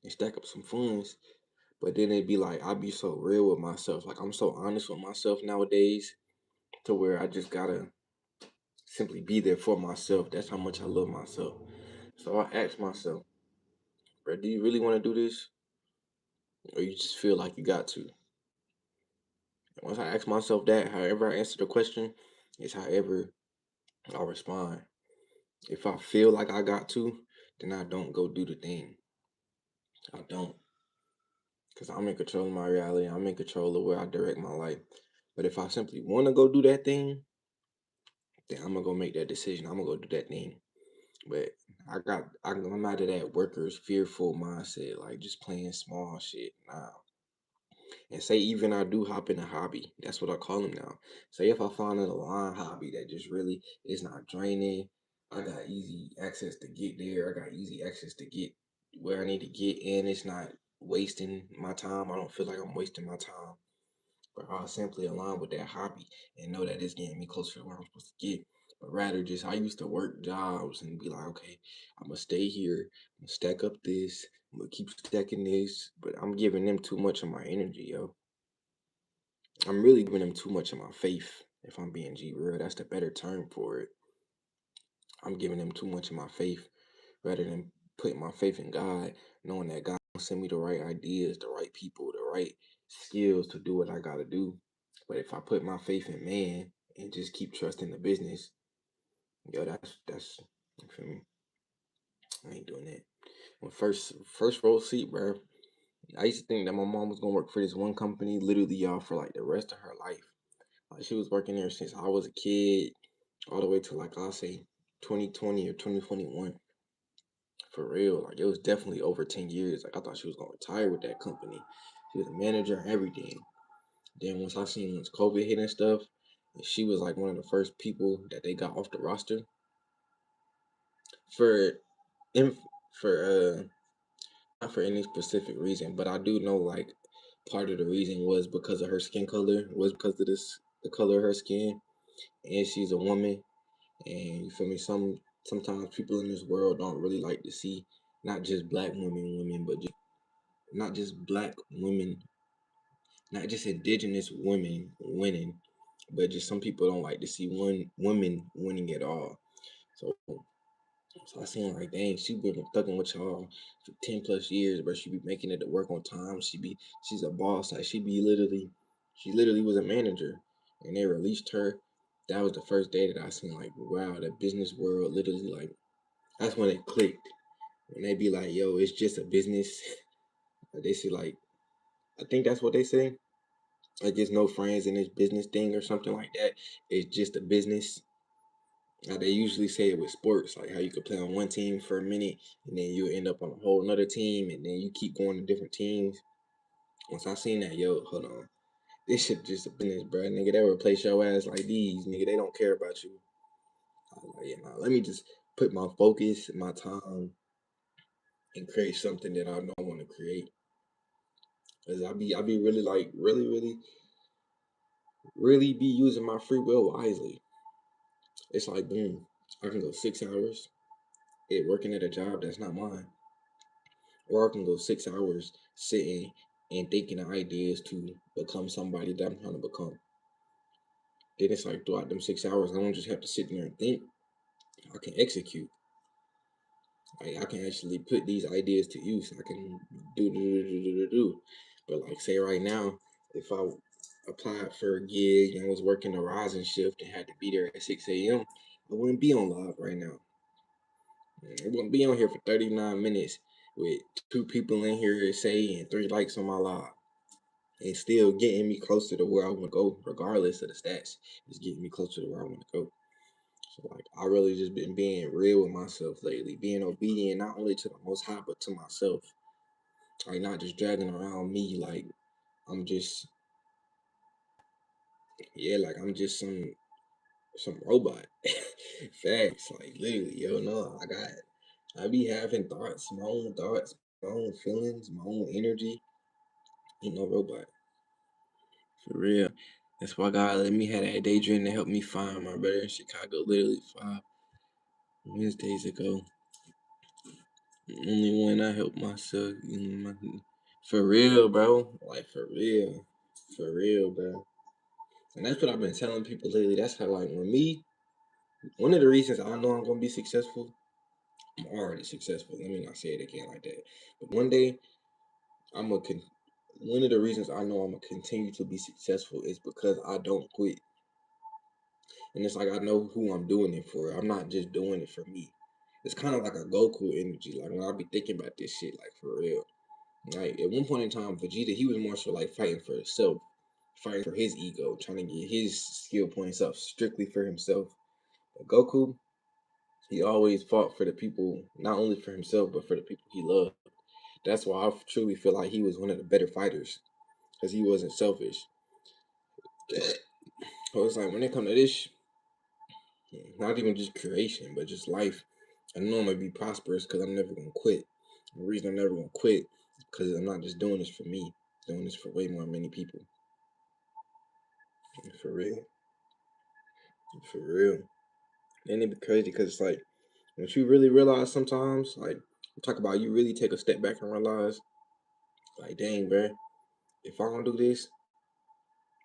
and stack up some funds. But then it'd be like I'd be so real with myself. Like I'm so honest with myself nowadays to where I just gotta simply be there for myself. That's how much I love myself. So I ask myself, bro, do you really want to do this? Or you just feel like you got to? And once I ask myself that, however I answer the question is however I'll respond. If I feel like I got to, then I don't go do the thing. I don't. Because I'm in control of my reality. I'm in control of where I direct my life. But if I simply want to go do that thing, then I'm gonna go make that decision. I'm gonna go do that thing. But I'm out of that workers fearful mindset, like just playing small shit now. And say even I do hop in a hobby, that's what I call them now. Say if I find an aligned hobby that just really is not draining, I got easy access to get there. I got easy access to get where I need to get in. It's not wasting my time. I don't feel like I'm wasting my time. But I'll simply align with that hobby and know that it's getting me closer to where I'm supposed to get. But rather just I used to work jobs and be like, okay, I'm gonna stay here, I'm gonna stack up this, I'm gonna keep stacking this, but I'm giving them too much of my energy, yo. I'm really giving them too much of my faith, if I'm being G real. That's the better term for it. I'm giving them too much of my faith rather than putting my faith in God, knowing that God will send me the right ideas, the right people, the right skills to do what I gotta do. But if I put my faith in man and just keep trusting the business, yo, that's you feel me? I ain't doing that. When first row seat, bro. I used to think that my mom was gonna work for this one company, literally, y'all, for like the rest of her life. Like she was working there since I was a kid, all the way to like I'll say 2020 or 2021. For real, like it was definitely over 10 years. Like I thought she was gonna retire with that company. She was a manager and everything. Then once COVID hit and stuff, and she was like one of the first people that they got off the roster for inf- for not for any specific reason, but I do know like part of the reason was because of her skin color, was because of the color of her skin, and she's a woman, and you feel me. Sometimes people in this world don't really like to see not just black women, but just not just black women, not just indigenous women winning, but just some people don't like to see one women winning at all. So, so I seen like, dang, she been thugging with y'all for 10 plus years, but she be making it to work on time. She's a boss. Like she literally was a manager, and they released her. That was the first day that I seen like, wow, the business world literally like that's when it clicked. When they be like, yo, it's just a business. They say like, I think that's what they say. Like there's no friends in this business thing or something like that. It's just a business. They usually say it with sports, like how you could play on one team for a minute and then you end up on a whole another team and then you keep going to different teams. Once I seen that, yo, hold on. This shit just a business, bro. Nigga, they replace your ass like these. Nigga, they don't care about you. I was like, yeah, nah, let me just put my focus, my time, and create something that I know I want to create. Cause I be really like really be using my free will wisely. It's like boom, I can go 6 hours working at a job that's not mine, or I can go 6 hours sitting and thinking of ideas to become somebody that I'm trying to become. Then it's like throughout them 6 hours, I don't just have to sit there and think. I can execute. Like I can actually put these ideas to use. I can do. But like say right now, if I applied for a gig and was working a rising shift and had to be there at 6 a.m., I wouldn't be on live right now. I wouldn't be on here for 39 minutes with two people in here say and 3 likes on my live. And still getting me closer to where I want to go, regardless of the stats. It's getting me closer to where I want to go. So like I really just been being real with myself lately, being obedient not only to the most high but to myself. Like not just dragging around me like I'm just like I'm just some robot. Facts. Like literally, yo, no, I be having thoughts, my own feelings, my own energy. Ain't no robot. For real. That's why God let me have that daydream to help me find my brother in Chicago literally 5 Wednesdays ago. Only when I help myself, for real, bro. Like for real, bro. And that's what I've been telling people lately. That's how, like, with me, one of the reasons I know I'm gonna be successful, I'm already successful. Let me not say it again like that. But one day, I'm gonna. One of the reasons I know I'm gonna continue to be successful is because I don't quit. And it's like I know who I'm doing it for. I'm not just doing it for me. It's kind of like a Goku energy. Like when I be thinking about this shit, like for real. Like at one point in time, Vegeta, he was more so like fighting for himself, fighting for his ego, trying to get his skill points up strictly for himself. But Goku, he always fought for the people, not only for himself, but for the people he loved. That's why I truly feel like he was one of the better fighters, because he wasn't selfish. So it's like when it comes to this, not even just creation, but just life, I know I'm gonna be prosperous because I'm never gonna quit. The reason I'm never gonna quit is because I'm not just doing this for me, I'm doing this for way more many people. For real, for real. And it be crazy because it's like once you really realize sometimes, like talk about you really take a step back and realize, like, dang, bro, if I don't do this,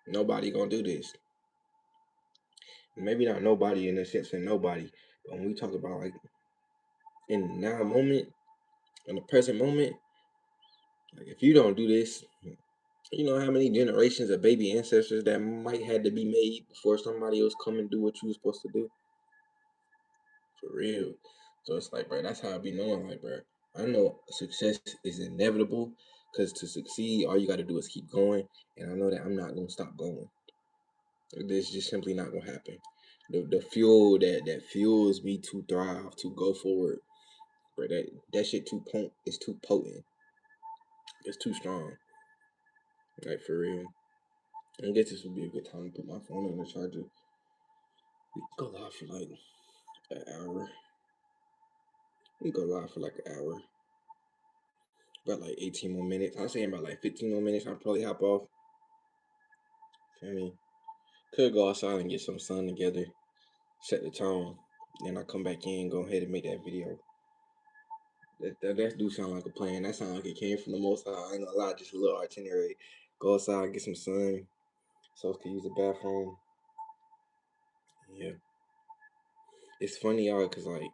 nobody gonna do this. Maybe not nobody in the sense of nobody, but when we talk about like in the now moment, in the present moment, like if you don't do this, you know how many generations of baby ancestors that might had to be made before somebody else come and do what you was supposed to do? For real. So it's like, bro, that's how I be knowing, like, bro, I know success is inevitable because to succeed, all you got to do is keep going. And I know that I'm not going to stop going. This just simply not going to happen. The fuel that fuels me to thrive, to go forward, bro, that shit is too potent. It's too strong. Like, for real. I guess this would be a good time to put my phone on the charger. We can go live for like an hour. We can go live for like an hour. About like 18 more minutes. I'm saying about like 15 more minutes. I'll probably hop off. Feel me? Could go outside and get some sun together. Set the tone. Then I'll come back in, go ahead and make that video. That do sound like a plan. That sound like it came from the most high. I ain't gonna lie, just a little itinerary. Go outside, get some sun. So I can use the bathroom. Yeah. It's funny, y'all, because like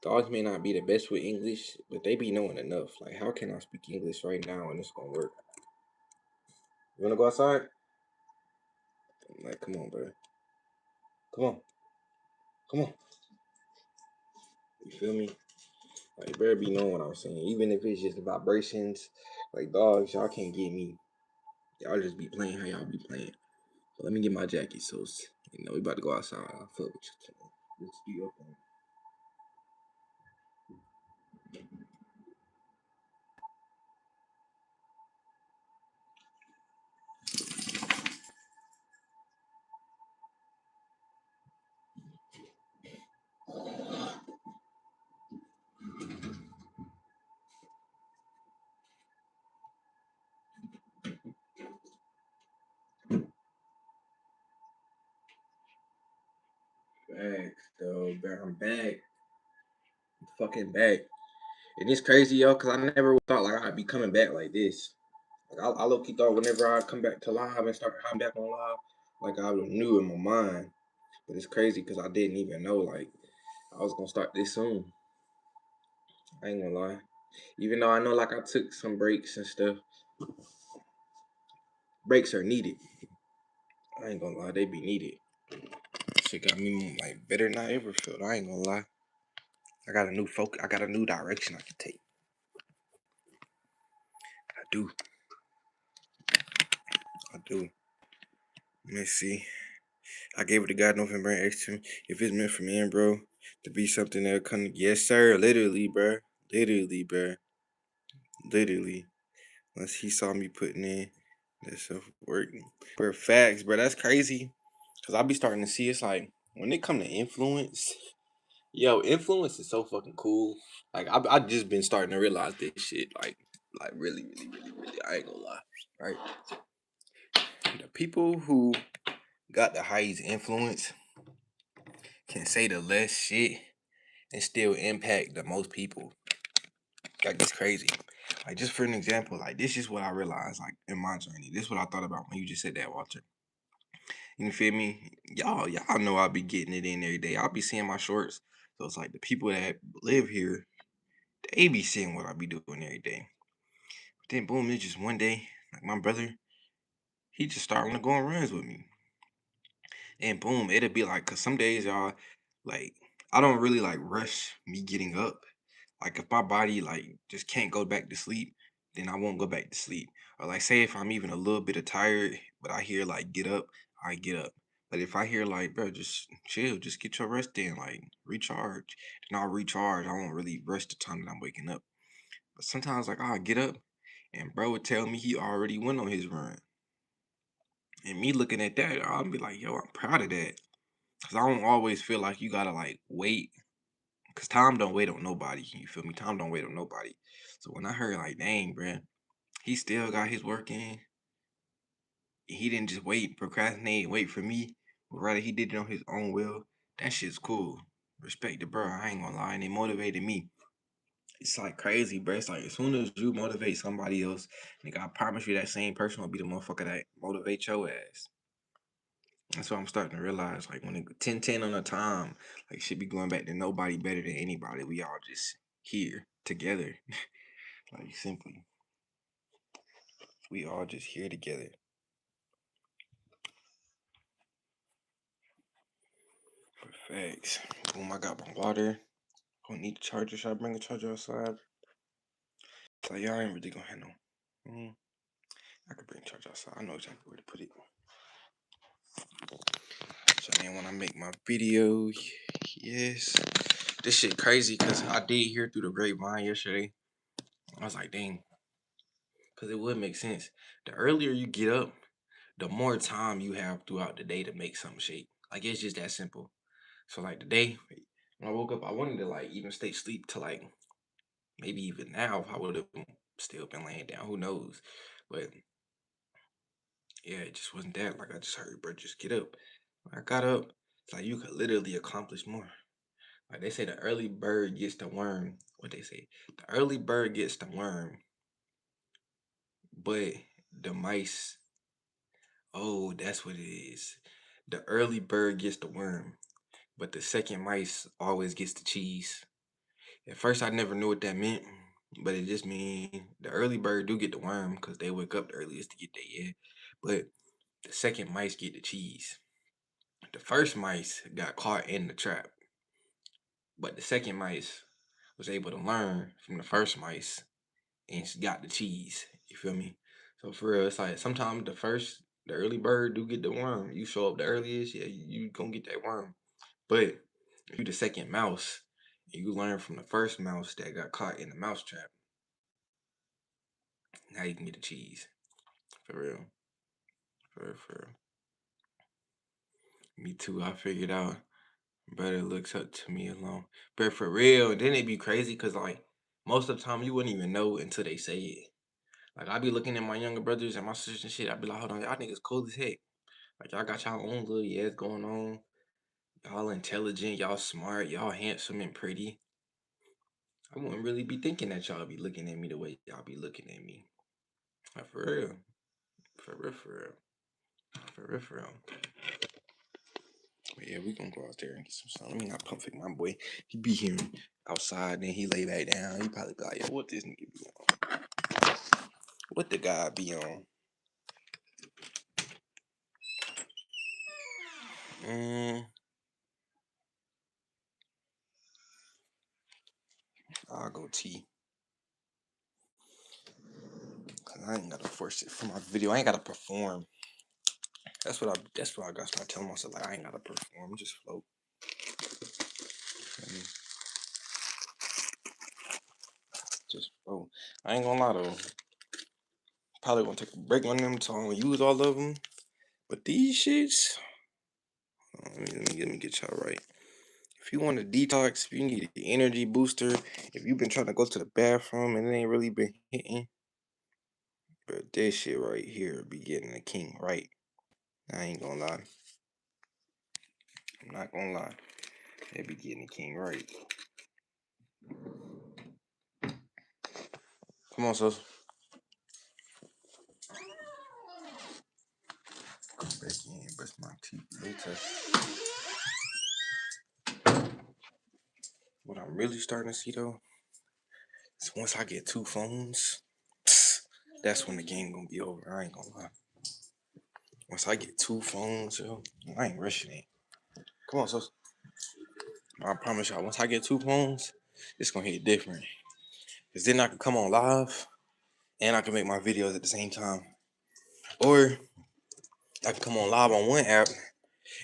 dogs may not be the best with English, but they be knowing enough. Like, how can I speak English right now and it's gonna work? You wanna go outside? Like, come on, bro. Come on. Come on. You feel me? Like, you better be knowing what I'm saying. Even if it's just the vibrations, like, dogs, y'all can't get me. Y'all just be playing how y'all be playing. So let me get my jacket, so, we about to go outside. I'll fuck with you. Let's be up on. Facts, though, bro. I'm back. I'm fucking back. And it's crazy, yo, because I never thought, like, I'd be coming back like this. Like, I low-key thought whenever I come back to live and start coming back on live, like, I knew in my mind. But it's crazy because I didn't even know, like, I was going to start this soon. I ain't gonna lie. Even though I know, like, I took some breaks and stuff. Breaks are needed. I ain't gonna lie, they be needed. Shit got me, like, better than I ever felt. I ain't gonna lie. I got a new focus. I got a new direction I can take. I do. I do. Let me see. I gave it to God November and asked him if it's meant for me and bro to be something that'll come. Yes, sir. Literally, bro. Literally, bro. Literally. Once he saw me putting in that stuff working. For facts, bro. That's crazy. Cause I be starting to see it's like when it come to influence, yo, influence is so fucking cool. Like I just been starting to realize this shit. Like really, really, really, really. I ain't gonna lie. Right. The people who got the highest influence can say the less shit and still impact the most people. Like it's crazy. Like just for an example, like this is what I realized like in my journey. This is what I thought about when you just said that, Walter. You feel me? Y'all know I'll be getting it in every day. I'll be seeing my shorts. So it's like the people that live here, they be seeing what I be doing every day. But then boom, it's just one day, like my brother, he just started want to go on runs with me. And boom, it'll be like, cause some days y'all, like, I don't really like rush me getting up. Like if my body like just can't go back to sleep, then I won't go back to sleep. Or like say if I'm even a little bit of tired, but I hear like get up, I get up. But if I hear like, bro, just chill, just get your rest in, like recharge, then I'll recharge. I won't really rush the time that I'm waking up. But sometimes like I'll get up and bro would tell me he already went on his run. And me looking at that, I'll be like, yo, I'm proud of that. Cause I don't always feel like you gotta like wait. Cause time don't wait on nobody. You feel me? Time don't wait on nobody. So when I heard like, dang, bruh, he still got his work in. He didn't just wait, procrastinate, wait for me. But rather he did it on his own will. That shit's cool. Respect the bro. I ain't gonna lie. And it motivated me. It's like crazy, bro. It's like as soon as you motivate somebody else, nigga, I promise you that same person will be the motherfucker that motivate your ass. That's what I'm starting to realize. Like when it 10-10 on a time, like should be going back to nobody better than anybody. We all just here together. Like simply. We all just here together. Facts. Boom, I got my water. Don't need the charger. Should I bring a charger outside? So y'all ain't really gonna have no. I could bring a charger outside. I know exactly where to put it. So then when I make my video, yes. This shit crazy because I did hear through the grapevine yesterday. I was like, dang. Because it would make sense. The earlier you get up, the more time you have throughout the day to make something shake. Like it's just that simple. So like today, when I woke up, I wanted to like even stay asleep till like maybe even now if I would have still been laying down. Who knows? But yeah, it just wasn't that. Like I just heard, bro, just get up. When I got up, it's like you could literally accomplish more. Like they say, the early bird gets the worm. What they say? The early bird gets the worm, but the mice. Oh, that's what it is. The early bird gets the worm, but the second mice always gets the cheese. At first, I never knew what that meant, but it just mean the early bird do get the worm because they wake up the earliest to get their egg. But the second mice get the cheese. The first mice got caught in the trap, but the second mice was able to learn from the first mice and got the cheese. You feel me? So for real, it's like sometimes the early bird do get the worm. You show up the earliest, yeah, you gonna get that worm. But if you the second mouse, and you learn from the first mouse that got caught in the mouse trap, now you can get the cheese. For real. For real, for real. Me too. I figured out brother looks up to me alone. But for real, then it be crazy because like most of the time you wouldn't even know until they say it. Like I be looking at my younger brothers and my sisters and shit. I be like, hold on, y'all niggas cool as heck. Like y'all got y'all own little yes going on. Y'all intelligent, y'all smart, y'all handsome and pretty. I wouldn't really be thinking that y'all be looking at me the way y'all be looking at me. Like for real. For real, for real. For real, for real. But yeah, we gonna go out there and get some sun. Let me not pump fake my boy. He be here outside, then he lay back down. He probably be like, yo, what this nigga be on? What the guy be on? Mm, I'll go T. Cause I ain't gotta force it for my video. I ain't gotta perform. That's what I gotta start telling myself. Like I ain't gotta perform. Just float. And just float. I ain't gonna lie though. Probably gonna take a break on them so I don't use all of them. But these shits, let me get y'all right. If you want a detox, if you need an energy booster, if you've been trying to go to the bathroom and it ain't really been hitting, but this shit right here be getting the king right. I ain't gonna lie. I'm not gonna lie. They be getting the king right. Come on, sis. Go back in, brush my teeth later. What I'm really starting to see though is once I get 2 phones, that's when the game gonna be over. I ain't gonna lie. Once I get 2 phones, yo, I ain't rushing it. Come on, sis. I promise y'all, once I get 2 phones, it's gonna hit different. Cause then I can come on live and I can make my videos at the same time. Or I can come on live on one app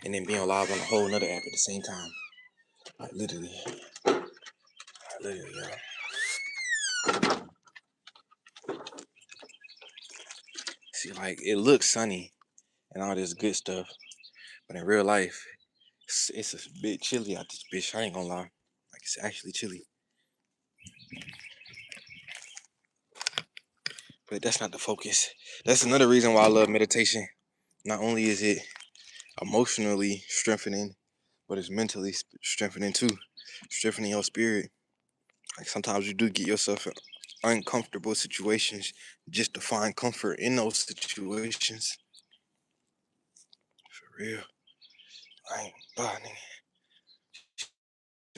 and then be on live on a whole nother app at the same time. Like literally. Literally, yo. See, like it looks sunny and all this good stuff, but in real life, it's a bit chilly out this bitch. I ain't gonna lie. Like it's actually chilly. But that's not the focus. That's another reason why I love meditation. Not only is it emotionally strengthening, but it's mentally strengthening too. Strengthening your spirit. Like sometimes you do get yourself in uncomfortable situations just to find comfort in those situations. For real. I ain't buying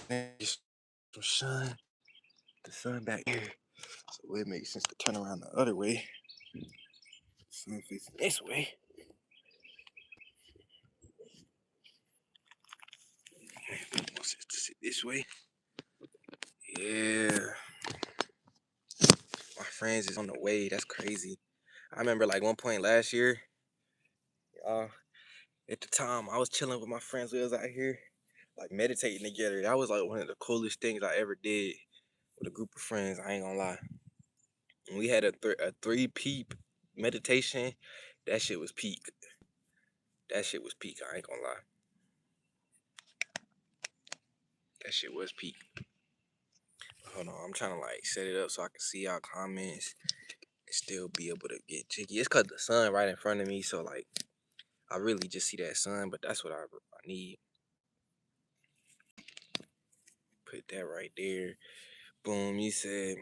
it. Some sun. The sun back here. So it makes sense to turn around the other way. Sun facing this way. Wants it to sit this way. Yeah. My friends is on the way. That's crazy. I remember like one point last year, uh, at the time I was chilling with my friends. We was out here like meditating together. That was like one of the coolest things I ever did with a group of friends. I ain't gonna lie. And we had a 3 peep meditation. That shit was peak. That shit was peak. I ain't gonna lie. That shit was peak. Hold on, I'm trying to like set it up so I can see y'all comments and still be able to get jiggy. It's cause the sun right in front of me, so like I really just see that sun, but that's what I need. Put that right there. Boom, you said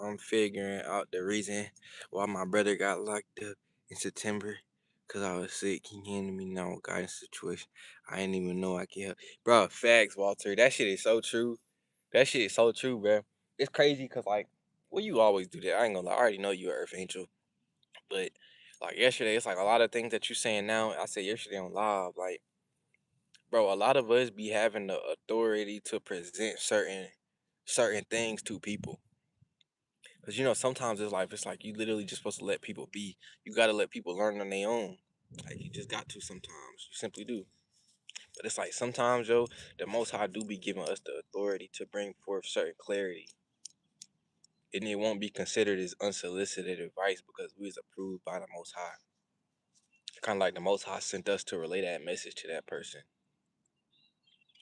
I'm figuring out the reason why my brother got locked up in September. Cause I was sick. He handed me no guidance situation. I didn't even know I could help. Bro, facts, Walter. That shit is so true. That shit is so true, bro. It's crazy cause like, well, you always do that. I ain't gonna lie. I already know you're an Earth Angel. But like yesterday, it's like a lot of things that you saying now. I said yesterday on live, like, bro, a lot of us be having the authority to present certain things to people. Cause sometimes it's life. It's like you literally just supposed to let people be. You gotta let people learn on their own. Like you just got to sometimes. You simply do. But it's like sometimes, yo, the Most High do be giving us the authority to bring forth certain clarity, and it won't be considered as unsolicited advice because we is approved by the Most High. Kind of like the Most High sent us to relay that message to that person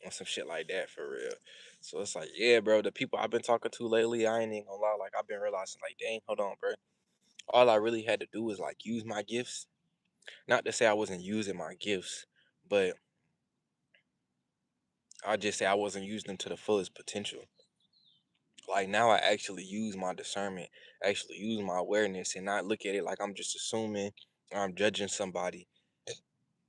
on some shit like that for real. So it's like, yeah, bro, the people I've been talking to lately, I ain't even gonna lie. Like I've been realizing, like, dang, hold on, bro. All I really had to do was like use my gifts. Not to say I wasn't using my gifts, but I just say I wasn't using them to the fullest potential. Like now I actually use my discernment, actually use my awareness and not look at it like I'm just assuming or I'm judging somebody.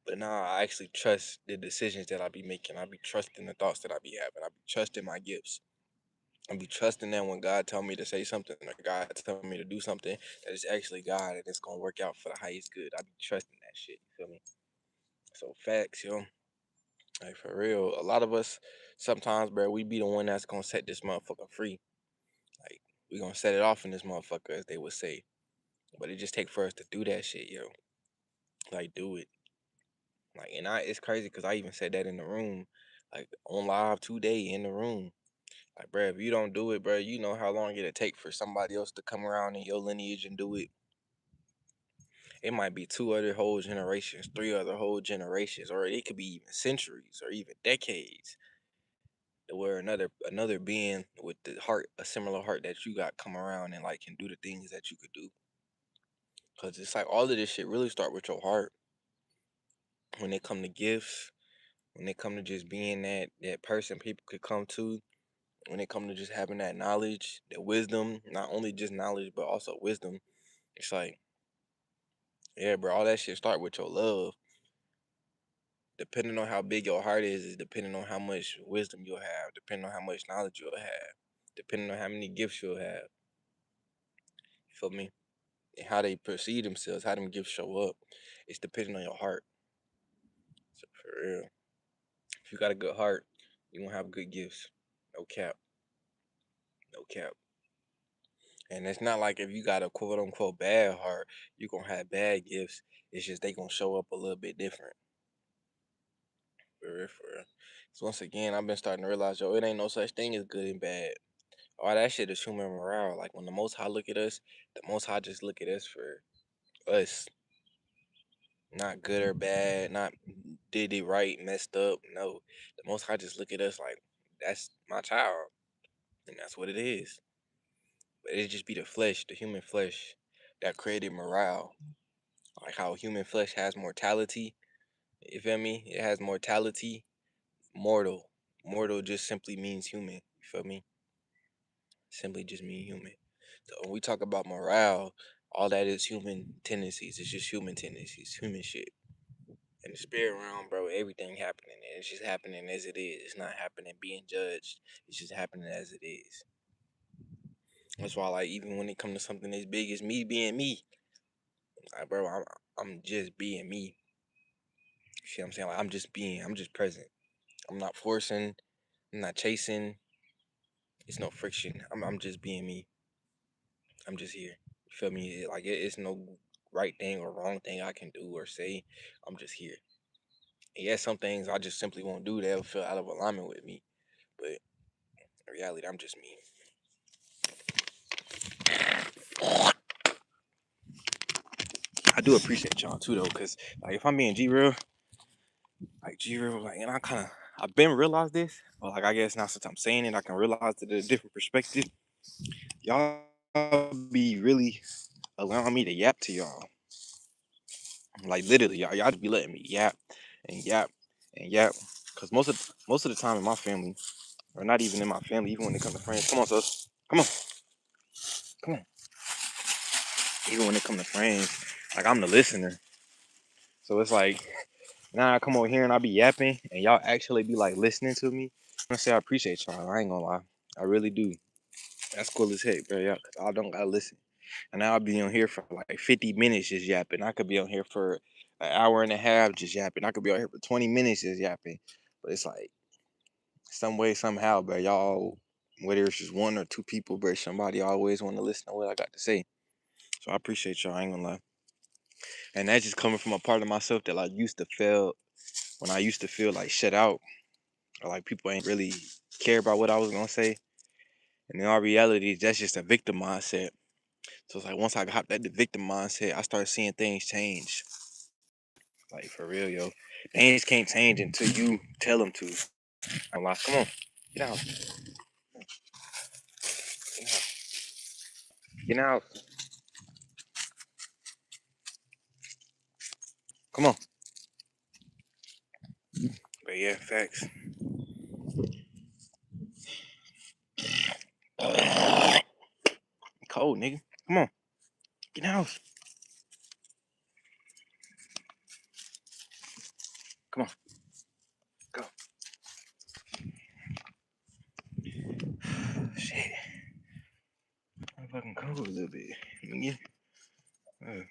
But now I actually trust the decisions that I be making. I be trusting the thoughts that I be having. I be trusting my gifts. I be trusting that when God tell me to say something or God tell me to do something, that it's actually God and it's gonna work out for the highest good. I be trusting that shit. You feel me? So facts, yo. Like for real, a lot of us sometimes, bro, we be the one that's gonna set this motherfucker free. Like we gonna set it off in this motherfucker, as they would say. But it just take for us to do that shit, yo. Like do it. Like and it's crazy because I even said that in the room, like on live today in the room. Like, bro, if you don't do it, bro, you know how long it'll take for somebody else to come around in your lineage and do it. It might be 2 other whole generations, 3 other whole generations, or it could be even centuries or even decades. Where another being with the heart, a similar heart that you got, come around and like can do the things that you could do. Cause it's like all of this shit really start with your heart. When they come to gifts, when they come to just being that person people could come to, when it comes to just having that knowledge, that wisdom, not only just knowledge but also wisdom. It's like, yeah, bro, all that shit start with your love. Depending on how big your heart is depending on how much wisdom you'll have, depending on how much knowledge you'll have, depending on how many gifts you'll have. You feel me? And how they perceive themselves, how them gifts show up. It's depending on your heart. So for real. If you got a good heart, you gonna have good gifts. No cap. No cap. And it's not like if you got a quote unquote bad heart, you gonna have bad gifts. It's just they gonna show up a little bit different. For real, for real. So once again, I've been starting to realize, yo, it ain't no such thing as good and bad. All that shit is human morale. Like when the Most High look at us, the Most High just look at us for us, not good or bad, not did it right, messed up. No, the Most High just look at us like that's my child, and that's what it is. But it just be the flesh, the human flesh, that created morale. Like how human flesh has mortality. You feel me? It has mortality. Mortal. Mortal just simply means human. You feel me? Simply just mean human. So when we talk about morale, all that is human tendencies. It's just human tendencies, human shit. In the spirit realm, bro, everything happening. It's just happening as it is. It's not happening being judged. It's just happening as it is. That's why, like, even when it comes to something as big as me being me, like, bro, I'm just being me. You see what I'm saying? Like, I'm just present. I'm not forcing. I'm not chasing. It's no friction. I'm just being me. I'm just here. You feel me? Like it's no right thing or wrong thing I can do or say. I'm just here. And yes, some things I just simply won't do that'll feel out of alignment with me. But in reality, I'm just me. I do appreciate y'all too though, cause like if I'm being G real, like G real, like and I've been realized this, but like I guess now since I'm saying it, I can realize it a different perspective. Y'all be really allowing me to yap to y'all. Like literally, y'all just be letting me yap and yap and yap. Cause most of the time in my family, or not even in my family, even when it comes to friends, come on, sus, come on, come on. Even when it comes to friends, like I'm the listener. So it's like now I come over here and I be yapping, and y'all actually be like listening to me. I say I appreciate y'all. I ain't gonna lie, I really do. That's cool as heck, bro. Yeah, cause I don't gotta listen. And I'll be on here for like 50 minutes just yapping. I could be on here for an hour and a half just yapping. I could be on here for 20 minutes just yapping. But it's like some way, somehow, bro, y'all, whether it's just one or two people, bro, somebody always want to listen to what I got to say. So I appreciate y'all. I ain't gonna lie. And that's just coming from a part of myself that I used to feel when I used to feel like shut out or like people ain't really care about what I was gonna say. And in all reality, that's just a victim mindset. So it's like once I got that the victim mindset, I started seeing things change. Like for real, yo. Things can't change until you tell them to. I'm like, come on, get out, get out, get out. Come on. But yeah, facts. Cold, nigga. Come on, get out. Come on, go. Shit, I'm fucking cold a little bit. Yeah. Uh,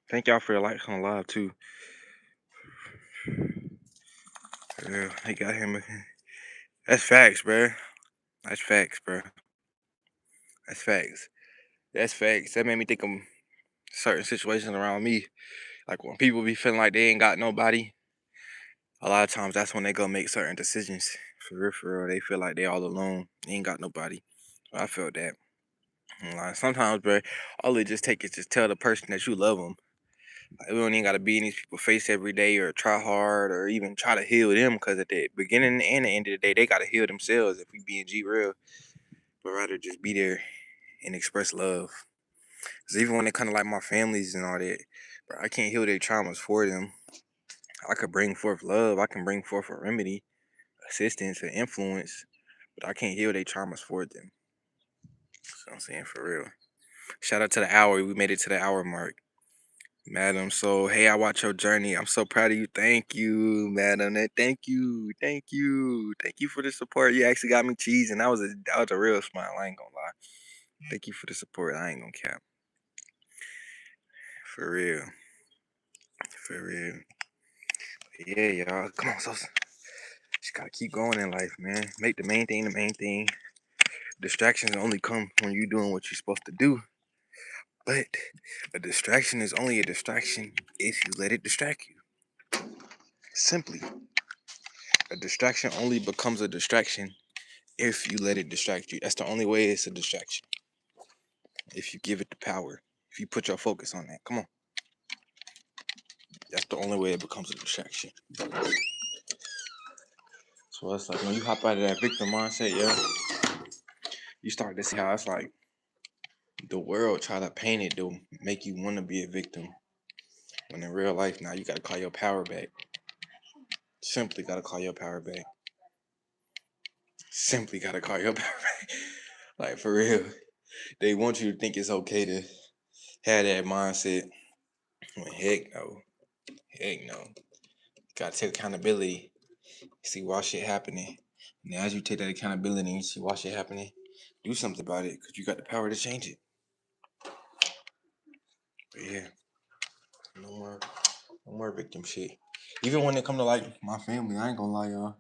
thank y'all for your likes on live too. Yeah, they got him. That's facts, bro. That's facts, bro. That's facts. That's facts. That made me think of certain situations around me. Like when people be feeling like they ain't got nobody, a lot of times that's when they go make certain decisions. For real, for real. They feel like they all alone. They ain't got nobody. So I felt that. And like, sometimes, bro, all it just take is just tell the person that you love them. Like, we don't even gotta be in these people's face every day or try hard or even try to heal them because at the beginning and the end of the day, they gotta heal themselves if we being G real. But rather just be there and express love. Cause even when it kind of like my families and all that, bro, I can't heal their traumas for them. I could bring forth love. I can bring forth a remedy, assistance, and influence. But I can't heal their traumas for them. That's what I'm saying, for real. Shout out to the hour. We made it to the hour mark. Madam, so hey, I watch your journey. I'm so proud of you. Thank you, madam. Thank you. Thank you. Thank you for the support. You actually got me cheesing. That was a real smile. I ain't gonna lie. Thank you for the support. I ain't gonna cap. For real. For real. Yeah, y'all. Come on, so just gotta keep going in life, man. Make the main thing the main thing. Distractions only come when you're doing what you're supposed to do. But a distraction is only a distraction if you let it distract you. Simply. A distraction only becomes a distraction if you let it distract you. That's the only way it's a distraction. If you give it the power. If you put your focus on that. Come on. That's the only way it becomes a distraction. So it's like when you hop out of that victim mindset, yeah, you start to see how it's like the world try to paint it to make you want to be a victim. When in real life now you gotta call your power back. Simply gotta call your power back. Simply gotta call your power back. Like for real. They want you to think it's okay to have that mindset. Well, heck no. Heck no. Gotta take accountability. See why shit happening. And as you take that accountability and you see why shit happening, do something about it because you got the power to change it. But yeah, no more victim shit. Even when it come to like my family, I ain't gonna lie, y'all.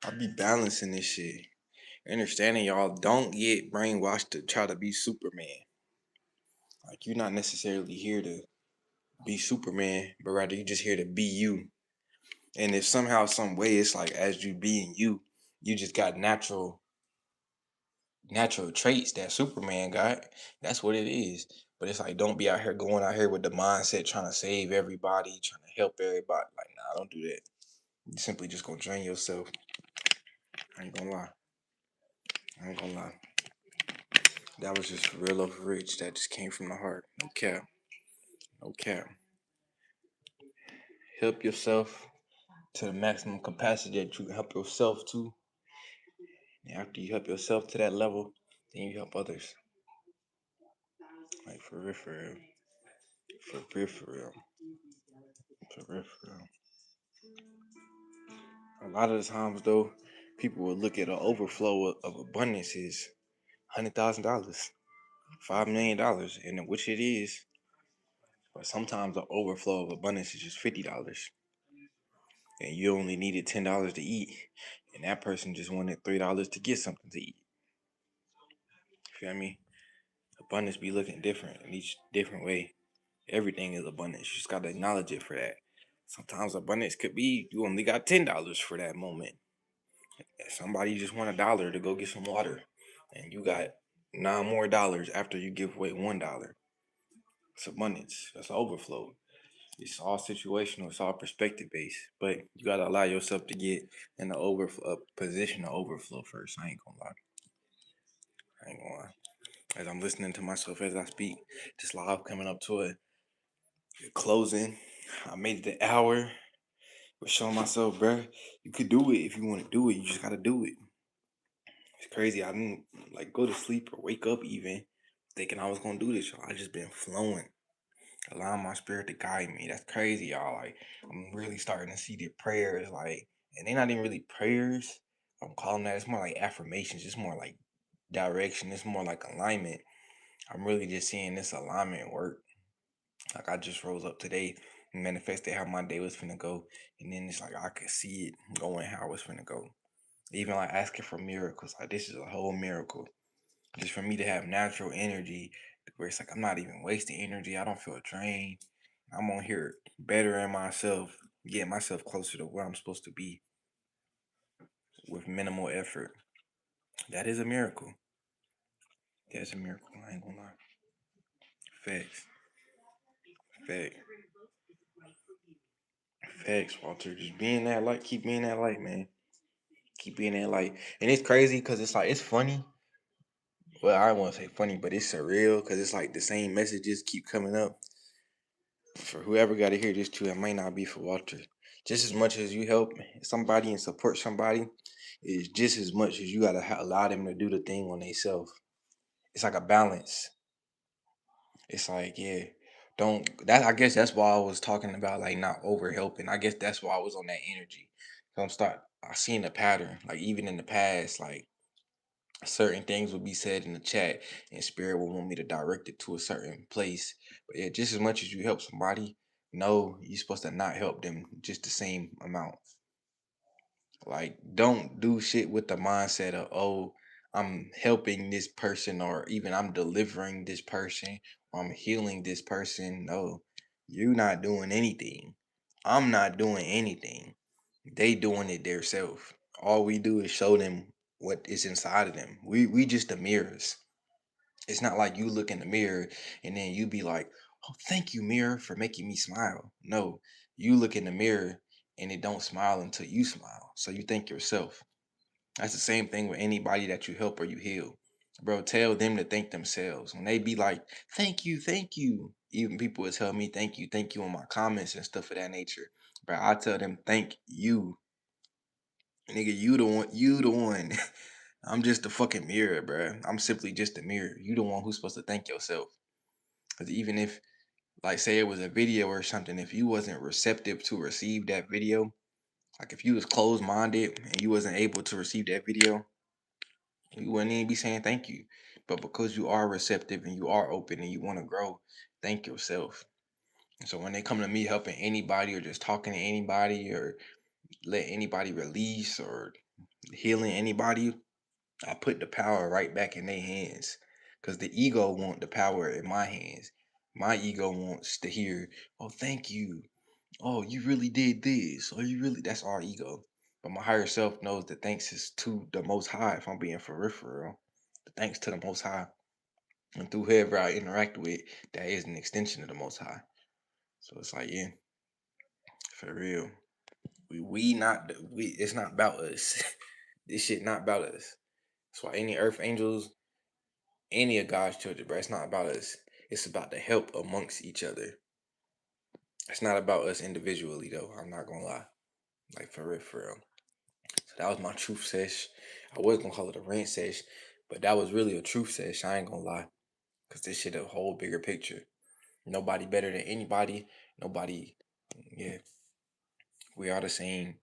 I be balancing this shit. Understanding y'all don't get brainwashed to try to be Superman. Like you're not necessarily here to be Superman, but rather you just here to be you. And if somehow, some way, it's like as you being you, you just got natural traits that Superman got. That's what it is. But it's like don't be out here going out here with the mindset trying to save everybody, trying to help everybody. Like, nah, don't do that. You simply just gonna drain yourself. I ain't gonna lie. I ain't gonna lie. That was just for real over rich. That just came from the heart. No cap. No cap. Help yourself to the maximum capacity that you can help yourself to. And after you help yourself to that level, then you help others. Like for real, for real. For real, for real. For real, for real. A lot of the times though, people will look at an overflow of abundance is $100,000, $5 million, and which it is. But sometimes the overflow of abundance is just $50, and you only needed $10 to eat, and that person just wanted $3 to get something to eat. Feel me? Abundance be looking different in each different way. Everything is abundance. You just gotta acknowledge it for that. Sometimes abundance could be you only got $10 for that moment. Somebody just want $1 to go get some water, and you got $9 more after you give away $1. It's abundance. That's overflow. It's all situational. It's all perspective based. But you gotta allow yourself to get in the overflow position of overflow first. I ain't gonna lie. I ain't gonna lie. As I'm listening to myself as I speak, this live coming up to it, closing. I made it an hour. But showing myself, bro, you could do it if you want to do it. You just gotta do it. It's crazy. I didn't like go to sleep or wake up even thinking I was gonna do this, y'all. I just been flowing, allowing my spirit to guide me. That's crazy, y'all. Like I'm really starting to see the prayers, like, and they're not even really prayers. I'm calling that. It's more like affirmations. It's more like direction. It's more like alignment. I'm really just seeing this alignment work. Like I just rose up today and manifested how my day was finna go, and then it's like I could see it going how it was finna go. Even like asking for miracles, like this is a whole miracle. Just for me to have natural energy where it's like I'm not even wasting energy. I don't feel drained. I'm on here bettering myself, getting myself closer to where I'm supposed to be with minimal effort. That is a miracle. That's a miracle. I ain't gonna lie. Facts. Facts. Facts, Walter. Just being that light. Keep being that light, man. Keep being that light. And it's crazy because it's like, it's funny. Well, I don't want to say funny, but it's surreal because it's like the same messages keep coming up. For whoever got to hear this too, it might not be for Walter. Just as much as you help somebody and support somebody, is just as much as you gotta allow them to do the thing on themselves. It's like a balance. It's like, yeah, don't that. I guess that's why I was talking about like not over helping. I guess that's why I was on that energy. So I seen the pattern. Like even in the past, like certain things would be said in the chat, and spirit will want me to direct it to a certain place. But yeah, just as much as you help somebody, no, you're supposed to not help them just the same amount. Like, don't do shit with the mindset of, oh, I'm helping this person, or even I'm delivering this person, or I'm healing this person. No, you're not doing anything. I'm not doing anything. They doing it themselves. All we do is show them what is inside of them. We just the mirrors. It's not like you look in the mirror and then you be like, "Oh, thank you, mirror, for making me smile." No, you look in the mirror and it don't smile until you smile. So you thank yourself. That's the same thing with anybody that you help or you heal. Bro, tell them to thank themselves. When they be like, "Thank you, thank you." Even people will tell me thank you in my comments and stuff of that nature. But I tell them thank you. Nigga, you the one. I'm just the fucking mirror, bro. I'm simply just a mirror. You the one who's supposed to thank yourself. Because even if, like, say it was a video or something, if you wasn't receptive to receive that video, like if you was closed minded and you wasn't able to receive that video, you wouldn't even be saying thank you. But because you are receptive and you are open and you want to grow, thank yourself. And so when they come to me helping anybody or just talking to anybody or let anybody release or healing anybody, I put the power right back in their hands. Cause the ego want the power in my hands. My ego wants to hear, "Oh, thank you. Oh, you really did this. Oh, you really." That's our ego. But my higher self knows that thanks is to the Most High. If I'm being for real, the thanks to the Most High, and through whoever I interact with, that is an extension of the Most High. So it's like, yeah, for real. We not we. It's not about us. This shit not about us. That's why any earth angels, any of God's children, bro, it's not about us. It's about the help amongst each other. It's not about us individually, though. I'm not gonna lie. Like, for real, for real. So that was my truth sesh. I was gonna call it a rant sesh, but that was really a truth sesh. I ain't gonna lie. Because this shit a whole bigger picture. Nobody better than anybody. Nobody, yeah, we are the same.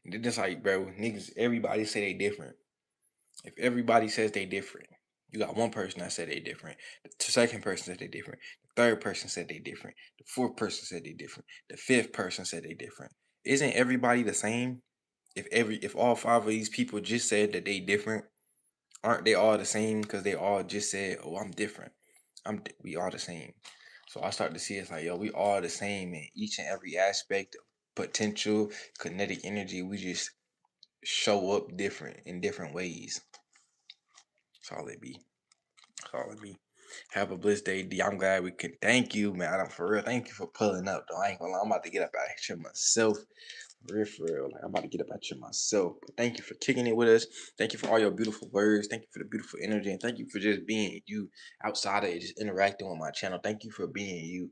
And then it's like, bro, niggas, everybody say they different. If everybody says they different, you got one person that said they different. The second person said they different. The third person said they different. The fourth person said they different. The fifth person said they different. Isn't everybody the same? If all five of these people just said that they different, aren't they all the same? Because they all just said, "Oh, I'm different. We all the same." So I start to see it's like, yo, we all the same in each and every aspect of potential, kinetic energy. We just show up different in different ways. That's all it be. That's all it be. Have a blessed day, D. I'm glad we can. Thank you, man. For real. Thank you for pulling up, though. I ain't gonna lie. I'm about to get up out here myself. For real. Like, I'm about to get up out here myself. But thank you for kicking it with us. Thank you for all your beautiful words. Thank you for the beautiful energy. And thank you for just being you outside of it, just interacting with my channel. Thank you for being you.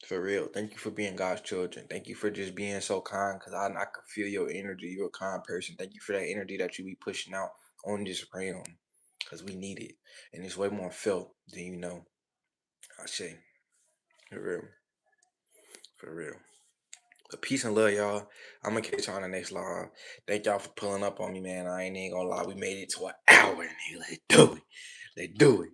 For real. Thank you for being God's children. Thank you for just being so kind, because I can feel your energy. You're a kind person. Thank you for that energy that you be pushing out on this realm, because we need it. And it's way more felt than you know. I say. For real. For real. But peace and love, y'all. I'm going to catch y'all on the next live. Thank y'all for pulling up on me, man. I ain't even going to lie. We made it to an hour, nigga. Let's do it. Let's do it.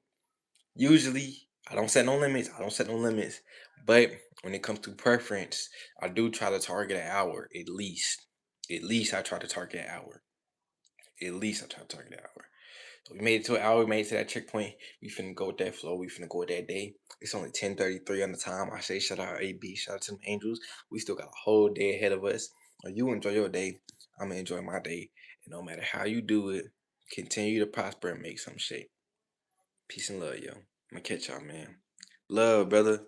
Usually, I don't set no limits. I don't set no limits. But when it comes to preference, I do try to target an hour at least. At least I try to target an hour. At least I try to target an hour. So we made it to an hour. We made it to that checkpoint. We finna go with that flow. We finna go with that day. It's only 10:33 on the time. I say shout out AB. Shout out to them angels. We still got a whole day ahead of us. You enjoy your day. I'm gonna enjoy my day. And no matter how you do it, continue to prosper and make some shape. Peace and love, yo. I'm gonna catch y'all, man. Love, brother.